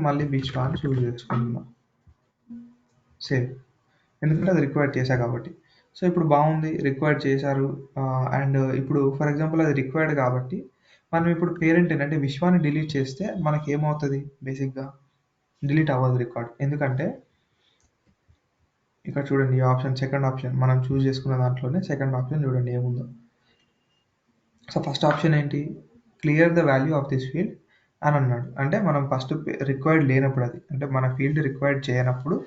మళ్ళీ విశ్వ అని చూజ్ చేసుకుంటున్నా. సేవ్. ఎందుకంటే అది రిక్వైర్ చేశా కాబట్టి. సో, ఇప్పుడు బావుంది. రిక్వైర్ చేశారు. అండ్ ఇప్పుడు ఫర్ ఎగ్జాంపుల్ అది రిక్వైర్డ్ కాబట్టి మనం ఇప్పుడు పేరెంట్‌ని అంటే విశ్వాని డిలీట్ చేస్తే మనకేమవుతది బేసిక్‌గా? డిలీట్ అవ్వదు రికార్డ్. ఎందుకంటే ఇక్కడ చూడండి, ఈ ఆప్షన్ సెకండ్ ఆప్షన్ మనం చూస్ చేసుకున్న దాంట్లోనే సెకండ్ ఆప్షన్ చూడండి ఏముందో. సో ఫస్ట్ ఆప్షన్ ఏంటి, clear the value of this field అని అన్నాడు. అంటే మనం ఫస్ట్ రిక్వైర్డ్ లేనప్పుడు, అది అంటే మన ఫీల్డ్ రిక్వైర్డ్ చేయనప్పుడు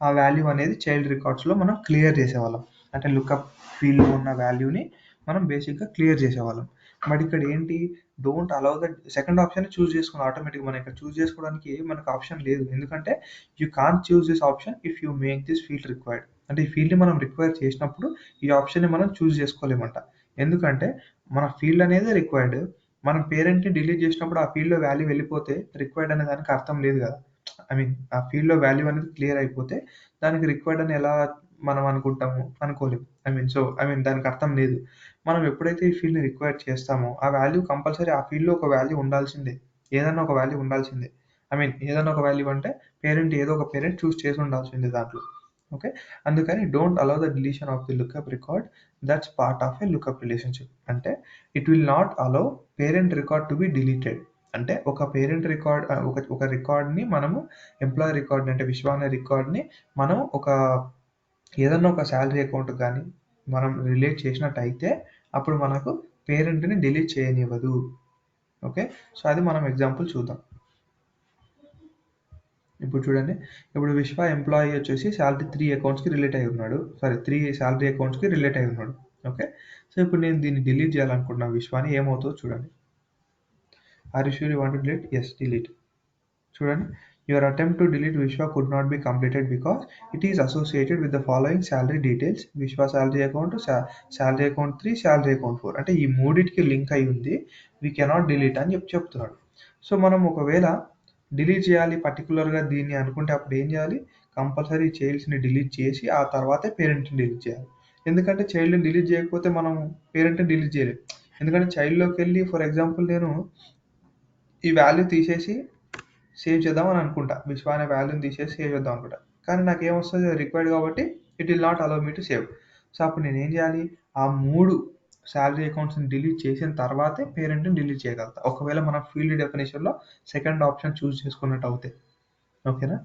ఆ వాల్యూ అనేది చైల్డ్ రికార్డ్స్లో మనం క్లియర్ చేసేవాళ్ళం. అంటే లుకప్ ఫీల్డ్లో ఉన్న వాల్యూని మనం బేసిక్గా క్లియర్ చేసేవాళ్ళం. బట్ ఇక్కడ ఏంటి, don't allow the second option choose చేసుకుని ఆటోమేటిక్గా మనం ఇక్కడ చూస్ చేసుకోవడానికి మనకు ఆప్షన్ లేదు. ఎందుకంటే you can't choose this option if you make this field required. అంటే ఈ ఫీల్డ్ని మనం రిక్వైర్ చేసినప్పుడు ఈ ఆప్షన్ని మనం చూస్ చేసుకోలేమంట. ఎందుకంటే మన ఫీల్డ్ అనేది రిక్వైర్డ్, మనం పేరెంట్ని డిలీట్ చేసినప్పుడు ఆ ఫీల్డ్లో వాల్యూ వెళ్ళిపోతే రిక్వైర్డ్ అనే దానికి అర్థం లేదు కదా. ఐ మీన్ ఆ ఫీల్డ్లో వాల్యూ అనేది క్లియర్ అయిపోతే దానికి రిక్వైర్డ్ అని ఎలా మనం అనుకుంటాము, అనుకోలేము. ఐ మీన్ దానికి అర్థం లేదు. మనం ఎప్పుడైతే ఈ ఫీల్డ్ని రిక్వైర్ చేస్తామో ఆ వాల్యూ కంపల్సరీ ఆ ఫీల్డ్లో ఒక వాల్యూ ఉండాల్సిందే, ఏదన్నా ఒక వాల్యూ ఉండాల్సిందే. ఐ మీన్ ఏదన్నా ఒక వాల్యూ అంటే పేరెంట్ ఏదో ఒక పేరెంట్ చూస్ చేసి ఉండాల్సిందే దాంట్లో. ఓకే, అందుకని don't allow the deletion of the lookup record, that's part of a lookup relationship. అంటే it will not allow parent record to be deleted. అంటే ఒక పేరెంట్ రికార్డ్ ఒక రికార్డ్ని మనము ఎంప్లాయీ రికార్డ్ని అంటే విశ్వ అనే రికార్డ్ని మనం ఏదన్నా ఒక శాలరీ అకౌంట్ కానీ మనం రిలేట్ చేసినట్టయితే అప్పుడు మనకు పేరెంట్ని డిలీట్ చేయనివ్వదు. ఓకే, సో అది మనం ఎగ్జాంపుల్ చూద్దాం. ఇప్పుడు చూడండి, ఇప్పుడు విశ్వ ఎంప్లాయీ వచ్చేసి శాలరీ 3 అకౌంట్స్కి రిలేట్ అయి ఉన్నాడు. 3 శాలరీ అకౌంట్స్కి రిలేట్ అయి ఉన్నాడు. ఓకే, సో ఇప్పుడు నేను దీన్ని డిలీట్ చేయాలనుకుంటున్నాను విశ్వాని, ఏమవుతుందో చూడండి. Are you sure you want to delete? Yes, delete. చూడండి, your attempt to delete Vishwa could not be completed because it is associated with the following salary details, Vishwa salary account, salary account 3, salary account 4. అంటే ఈ మూడింటికి link అయి ఉంది, we cannot delete అని చెప్తున్నాడు. So మనం ఒకవేళ డిలీట్ చేయాలి పర్టికులర్గా దీన్ని అనుకుంటే అప్పుడు ఏం చేయాలి, కంపల్సరీ చైల్డ్స్ని డిలీట్ చేసి ఆ తర్వాతే పేరెంట్ని డిలీట్ చేయాలి. ఎందుకంటే చైల్డ్ని డిలీట్ చేయకపోతే మనం పేరెంట్ని డిలీట్ చేయలేము. ఎందుకంటే చైల్డ్లోకి వెళ్ళి ఫర్ ఎగ్జాంపుల్ నేను ఈ వాల్యూ తీసేసి సేవ్ చేద్దాం అని అనుకుంటా, విశ్వ అనే వాల్యూని తీసేసి సేవ్ చేద్దాం అనుకుంటా, కానీ నాకు ఏమొస్తుంది, రిక్వైర్డ్ కాబట్టి it will not allow me to save. So అప్పుడు నేను ఏం చేయాలి, ఆ 3 శాలరీ అకౌంట్స్ని డిలీట్ చేసిన తర్వాతే పేరెంట్ని డిలీట్ చేయగలుగుతా, ఒకవేళ మన ఫీల్డ్ డెఫినేషన్లో సెకండ్ ఆప్షన్ చూస్ చేసుకున్నట్టు అవుతాయి. ఓకేనా,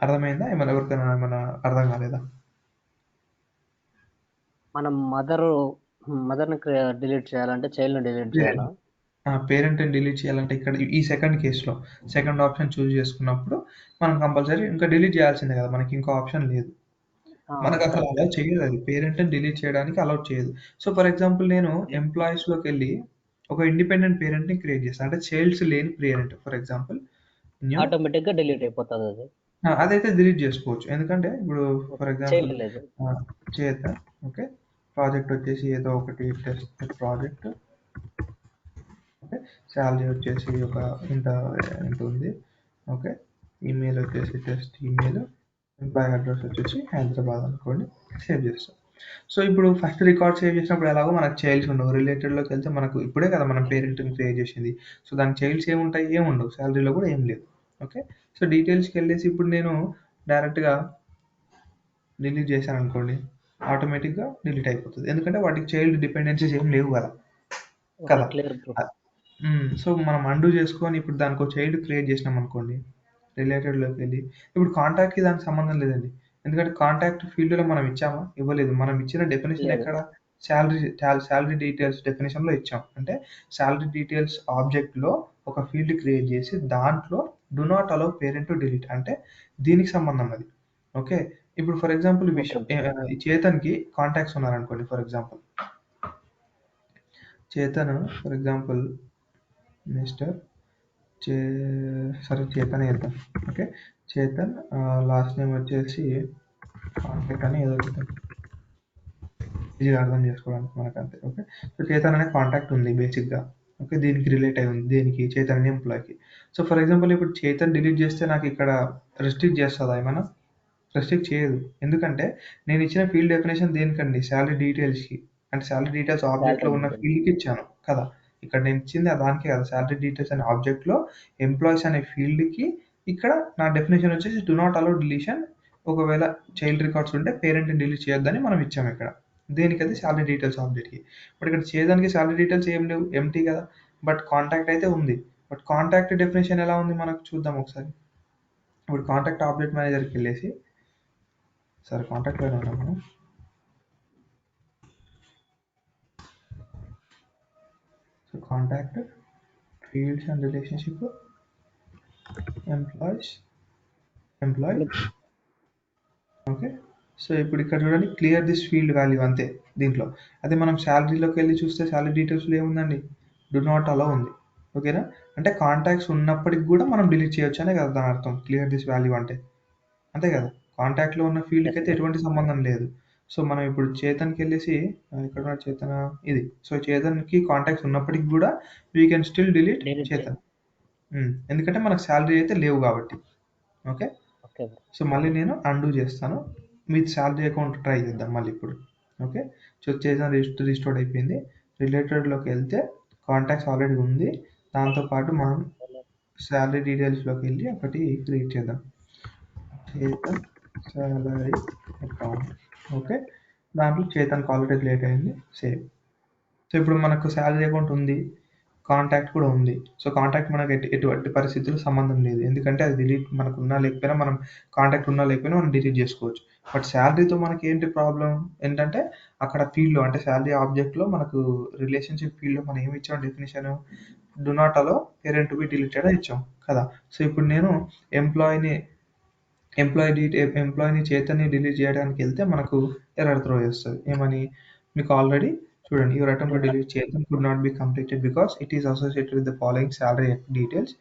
అర్థమైందా? ఏమైనా ఎవరికైనా ఏమైనా అర్థం కాలేదా? మనం మదర్ని డిలీట్ చేయాలంటే చైల్డ్ని డిలీట్ చేయాలా? పేరెంట్ని డిలీట్ చేయాలంటే ఇక్కడ ఈ సెకండ్ కేసులో సెకండ్ ఆప్షన్ చూస్ చేసుకున్నప్పుడు మనం కంపల్సరీ ఇంకా డిలీట్ చేయాల్సిందే కదా, మనకి ఇంకో ఆప్షన్ లేదు. మనకు అసలు అలౌ చేయదు, అది పేరెంట్ని డిలీట్ చేయడానికి అలౌ చేయదు. సో ఫర్ ఎగ్జాంపుల్ నేను ఎంప్లాయీస్లోకి వెళ్ళి ఒక ఇండిపెండెంట్ పేరెంట్ని క్రియేట్ చేస్తాను, అంటే చైల్డ్స్ లేని పేరెంట్ ఫర్ ఎగ్జాంపుల్ ఆటోమేటిక్గా డిలీట్ అయిపోతుంది అది. అదైతే డిలీట్ చేసుకోవచ్చు. ఎందుకంటే ఇప్పుడు ఫర్ ఎగ్జాంపుల్ చైల్డ్ లేదు. చేద్దాం. ఓకే, ప్రాజెక్ట్ వచ్చేసి ఏదో ఒకటి టెస్ట్ ప్రాజెక్ట్. ఓకే, శాలరీ వచ్చేసి ఒక ఇంత ఉంది. ఓకే, ఈమెయిల్ వచ్చేసి టెస్ట్ ఈమెయిల్, ఎంప్లాయీ అడ్రస్ వచ్చేసి హైదరాబాద్ అనుకోండి, సేవ్ చేస్తాం. సో ఇప్పుడు ఫస్ట్ రికార్డ్ సేవ్ చేసినప్పుడు ఎలాగో మనకు చైల్డ్స్ ఉండవు, రిలేటెడ్లోకి వెళ్తే మనకు ఇప్పుడే కదా మనం పేరెంట్ని క్రియేట్ చేసింది, సో దానికి చైల్డ్స్ ఏముంటాయి, ఏముండవు, శాలరీలో కూడా ఏం లేదు. ఓకే, సో డీటెయిల్స్కి వెళ్ళేసి ఇప్పుడు నేను డైరెక్ట్గా డిలీట్ చేశాను అనుకోండి, ఆటోమేటిక్గా డిలీట్ అయిపోతుంది, ఎందుకంటే వాటికి చైల్డ్ డిపెండెన్సీస్ ఏం లేవు కదా. కదా, సో మనం అండూ చేసుకొని ఇప్పుడు దానికి ఒక చైల్డ్ క్రియేట్ చేసినాం అనుకోండి, రిలేటెడ్లోకి వెళ్ళి ఇప్పుడు కాంటాక్ట్కి దానికి సంబంధం లేదండి, ఎందుకంటే కాంటాక్ట్ ఫీల్డ్లో మనం ఇచ్చామా, ఇవ్వలేదు. మనం ఇచ్చిన డెఫినేషన్ ఎక్కడ, శాలరీ డీటెయిల్స్ డెఫినేషన్లో ఇచ్చాం. అంటే శాలరీ డీటెయిల్స్ ఆబ్జెక్ట్లో ఒక ఫీల్డ్ క్రియేట్ చేసి దాంట్లో do not allow parent to delete, అంటే దీనికి సంబంధం అది. ఓకే, ఇప్పుడు ఫర్ ఎగ్జాంపుల్ ఈ చేతన్కి కాంటాక్ట్స్ ఉన్నారనుకోండి, for example Chetan, for example mister సరే చేతన్ వేద్దాం. ఓకే, చేతన్ లాస్ట్ నేమ్ వచ్చేసి కాంటాక్ట్ అని ఏదో చెప్తాం, ఈజీగా అర్థం చేసుకోవడానికి మనకు అంతే. ఓకే, సో చేతన్ అనే కాంటాక్ట్ ఉంది బేసిక్గా. ఓకే, దీనికి రిలేట్ అయి ఉంది, దేనికి, చేతన్ అనే ఎంప్లాయ్కి. సో ఫర్ ఎగ్జాంపుల్ ఇప్పుడు చేతన్ డిలీట్ చేస్తే నాకు ఇక్కడ రెస్ట్రిక్ట్ చేస్తుందా ఏమైనా? రెస్ట్రిక్ట్ చేయదు, ఎందుకంటే నేను ఇచ్చిన ఫీల్డ్ డెఫినేషన్ దేనికండి, శాలరీ డీటెయిల్స్కి, అంటే శాలరీ డీటెయిల్స్ ఆబ్జెక్ట్లో ఉన్న ఫీల్డ్కి ఇచ్చాను కదా. ఇక్కడ నేను ఇచ్చింది దానికే కదా, శాలరీ డీటెయిల్స్ అనే ఆబ్జెక్ట్లో ఎంప్లాయీస్ అనే ఫీల్డ్కి ఇక్కడ నా డెఫినేషన్ వచ్చేసి డు నాట్ అలౌ డిలీషన్, ఒకవేళ చైల్డ్ రికార్డ్స్ ఉంటే పేరెంట్ని డిలీట్ చేయొద్దని మనం ఇచ్చాము ఇక్కడ, దేనికది శాలరీ డీటెయిల్స్ ఆబ్జెక్ట్కి. బట్ ఇక్కడ చేయడానికి శాలరీ డీటెయిల్స్ ఏం లేవు, ఎంటీ కదా. బట్ కాంటాక్ట్ అయితే ఉంది, బట్ కాంటాక్ట్ డెఫినేషన్ ఎలా ఉంది మనకు చూద్దాం ఒకసారి. ఇప్పుడు కాంటాక్ట్ ఆబ్జెక్ట్ మేనేజర్కి వెళ్ళేసి సరే కాంటాక్ట్లోనే ఉన్నాం మనం. So contact fields and relationship employee okay. So ఇప్పుడు ఇక్కడ చూడండి క్లియర్ దిస్ ఫీల్డ్ వాల్యూ అంతే దీంట్లో. అదే మనం శాలరీలోకి వెళ్ళి చూస్తే శాలరీ డీటెయిల్స్లో ఏముందండి, డు నాట్ అలో ఉంది. ఓకేనా, అంటే కాంటాక్ట్స్ ఉన్నప్పటికి కూడా మనం డిలీట్ చేయొచ్చు అనే కదా దాని అర్థం క్లియర్ దిస్ వాల్యూ అంటే, అంతే కదా. కాంటాక్ట్లో ఉన్న ఫీల్డ్కి అయితే ఎటువంటి సంబంధం లేదు. సో మనం ఇప్పుడు చేతన్కి వెళ్ళేసి ఇక్కడ ఉన్న చేతన్ ఇది, సో చేతన్కి కాంటాక్ట్స్ ఉన్నప్పటికి కూడా we can still delete Chetan, ఎందుకంటే మనకు శాలరీ అయితే లేవు కాబట్టి. ఓకే, ఓకే సో మళ్ళీ నేను అండూ చేస్తాను, మీ శాలరీ అకౌంట్ ట్రై చేద్దాం మళ్ళీ ఇప్పుడు. ఓకే, సో చేసిన రిస్టోర్డ్ అయిపోయింది. రిలేటెడ్లోకి వెళ్తే కాంటాక్ట్స్ ఆల్రెడీ ఉంది, దాంతోపాటు మనం శాలరీ డీటెయిల్స్లోకి వెళ్ళి ఒకటి క్రియేట్ చేద్దాం, చేతన్ శాలరీ అకౌంట్. ఓకే, దాంట్లో చేతన్ ఆల్రెడీ క్రియేట్ అయింది, సేవ్. సో ఇప్పుడు మనకు శాలరీ అకౌంట్ ఉంది, కాంటాక్ట్ కూడా ఉంది. సో కాంటాక్ట్ మనకు ఎటువంటి పరిస్థితుల్లో సంబంధం లేదు, ఎందుకంటే అది డిలీట్ మనకు ఉన్నా లేకపోయినా, మనం కాంటాక్ట్ ఉన్నా లేకపోయినా మనం డిలీట్ చేసుకోవచ్చు. బట్ శాలరీతో మనకి ఏంటి ప్రాబ్లం ఏంటంటే, అక్కడ ఫీల్డ్లో అంటే శాలరీ ఆబ్జెక్ట్లో మనకు రిలేషన్షిప్ ఫీల్డ్లో మనం ఏమి ఇచ్చాం definition, do not allow parent to be deleted అని ఇచ్చాం కదా. సో ఇప్పుడు నేను ఎంప్లాయీని చేతన్ని డిలీట్ చేయడానికి వెళ్తే మనకు ఎర్రర్ త్రో చేస్తుంది. ఏమని, మీకు ఆల్రెడీ చూడండి, your attempt to delete Chetan could not be completed because it is associated with the following salary details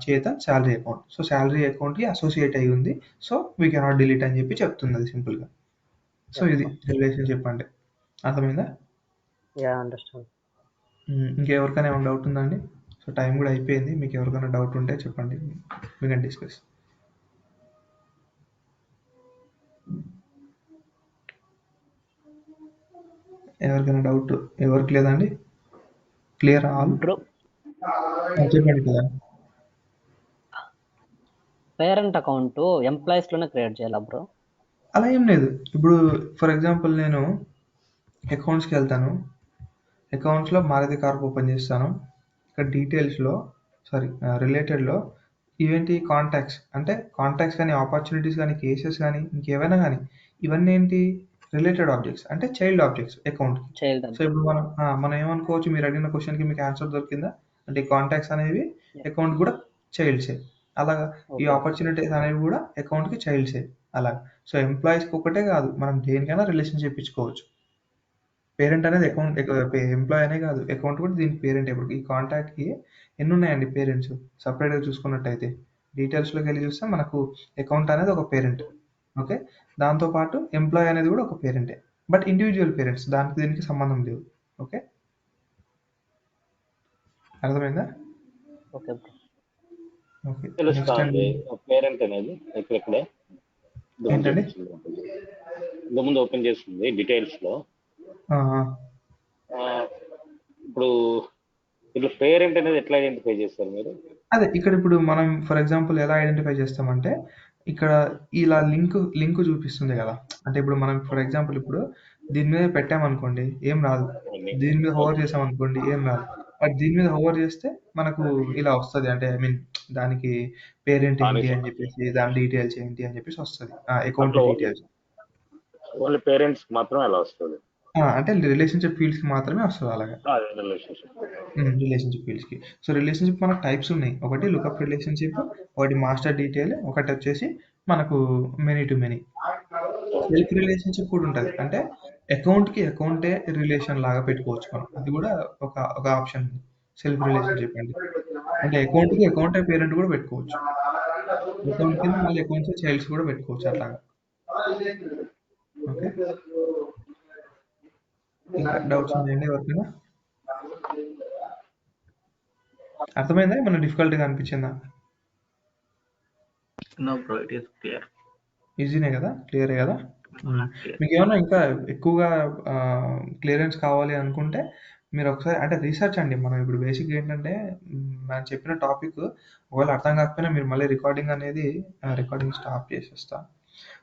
Chetan salary account. So salary అకౌంట్కి అసోసియేట్ అయి ఉంది, సో వీ కెనాట్ డిలీట్ అని చెప్పి చెప్తుంది అది సింపుల్గా. సో ఇది రిలేషన్షిప్ అంటే, అర్థమైందా? Yeah understand. ఇంకెవరికైనా ఏమైనా డౌట్ ఉందా అండి? సో టైం కూడా అయిపోయింది, మీకు ఎవరికైనా డౌట్ ఉంటే చెప్పండి, వీ కెన్ డిస్కస్. ఎవరికైనా డౌట్? ఎవరికి లేదండి? Clear all? బ్రో చెప్పండి కదా. పేరెంట్ అకౌంట్ ఎంప్లాయీస్ లోనే క్రియేట్ చేయాలా బ్రో? అలా ఏం లేదు. ఇప్పుడు ఫర్ ఎగ్జాంపుల్ నేను అకౌంట్స్కి వెళ్తాను, అకౌంట్స్లో మారుతి కార్ప్ ఓపెన్ చేస్తాను, ఇక్కడ డీటెయిల్స్లో రిలేటెడ్లో ఇవేంటి కాంటాక్ట్స్, అంటే కాంటాక్ట్స్ కానీ ఆపర్చునిటీస్ కానీ కేసెస్ కానీ ఇంకేమైనా కానీ ఇవన్నీ ఏంటి రిలేటెడ్ ఆబ్జెక్ట్స్, అంటే చైల్డ్ ఆబ్జెక్ట్స్ అకౌంట్కి. చైల్డ్ సో ఇప్పుడు మనం ఏమనుకోవచ్చు, మీరు అడిగిన క్వశ్చన్కి మీకు ఆన్సర్ దొరికిందా అంటే, కాంటాక్ట్స్ అనేవి అకౌంట్ కూడా చైల్డ్సే, అలాగా ఈ ఆపర్చునిటీస్ అనేవి కూడా అకౌంట్కి చైల్డ్సే అలాగా. సో ఎంప్లాయీస్కి ఒకటే కాదు, మనం దేనికైనా రిలేషన్షిప్ ఇచ్చుకోవచ్చు. పేరెంట్ అనేది అకౌంట్, ఎంప్లాయ్ అనే కాదు, అకౌంట్ కూడా దీనికి పేరెంట్. ఇప్పుడు ఈ కాంటాక్ట్కి ఎన్ని ఉన్నాయండి పేరెంట్స్ సపరేట్గా చూసుకున్నట్టయితే, డీటెయిల్స్లోకి వెళ్ళి చూస్తే మనకు అకౌంట్ అనేది ఒక పేరెంట్. ఓకే, దాంతోపాటు ఎంప్లాయ్ అనేది కూడా ఒక పేరెంటే, బట్ ఇండివిజువల్ పేరెంట్స్, దానికి దీనికి సంబంధం లేదు. ఓకే, అర్థమైందా? Okay bro. ఓకే, నెక్స్ట్ తెలుస్తుంది పేరెంట్ అనేది ఇక్కడే ఏంటండి? ఇంతకుముందు ఓపెన్ చేస్తుంది డీటెయిల్స్ లో. ఇప్పుడు ఇట్లా పేరెంట్ అనేది ఎట్లా ఐడెంటిఫై చేస్తారు మీరు? అదే ఇక్కడ ఇప్పుడు మనం ఫర్ ఎగ్జాంపుల్ ఎలా ఐడెంటిఫై చేస్తామంటే, ఇక్కడ ఇలా లింక్ చూపిస్తుంది కదా, అంటే ఇప్పుడు మనం ఫర్ ఎగ్జాంపుల్ ఇప్పుడు దీని మీద పెట్టామనుకోండి ఏం రాదు, దీని మీద హోవర్ చేసామనుకోండి ఏం రాదు, బట్ దీని మీద హోవర్ చేస్తే మనకు ఇలా వస్తుంది, అంటే ఐ మీన్ దానికి పేరెంట్ ఏంటి అని చెప్పేసి, దాని డీటెయిల్స్ ఏంటి అని చెప్పేసి వస్తుంది, అకౌంట్ డీటెయిల్స్. ఓన్లీ పేరెంట్స్ మాత్రమే అలా వస్తుంది, అంటే రిలేషన్షిప్ ఫీల్డ్స్కి మాత్రమే వస్తుంది అలాగా, రిలేషన్షిప్ ఫీల్డ్స్కి. సో రిలేషన్షిప్ మనకు టైప్స్ ఉన్నాయి, ఒకటి లుకప్ రిలేషన్షిప్, ఒకటి మాస్టర్ డీటెయిల్, ఒకటి వచ్చేసి మనకు many to many. Self relationship కూడా ఉంటుంది, అంటే అకౌంట్కి అకౌంటే రిలేషన్ లాగా పెట్టుకోవచ్చు మనం, అది కూడా ఒక ఆప్షన్ ఉంది సెల్ఫ్ రిలేషన్షిప్ అంటే అకౌంట్కి అకౌంటే పేరెంట్ కూడా పెట్టుకోవచ్చు, అకౌంట్ కింద మళ్ళీ అకౌంట్స్ చైల్డ్స్ కూడా పెట్టుకోవచ్చు అట్లాగా. ఓకే, ఇంకా డౌట్స్ ఉన్నాయండి ఎవరికైనా? అర్థమైందా? ఏమన్నా డిఫికల్ట్గా అనిపించిందా? No bro, it is clear. ఈజీనే కదా, క్లియరే కదా. మీకు ఏమైనా ఇంకా ఎక్కువగా క్లియరెన్స్ కావాలి అనుకుంటే మీరు ఒకసారి అంటే రీసెర్చ్ అండి. మనం ఇప్పుడు బేసిక్ ఏంటంటే మనం చెప్పిన టాపిక్ ఒకవేళ అర్థం కాకపోయినా మీరు మళ్ళీ రికార్డింగ్ స్టాప్ చేసేస్తా.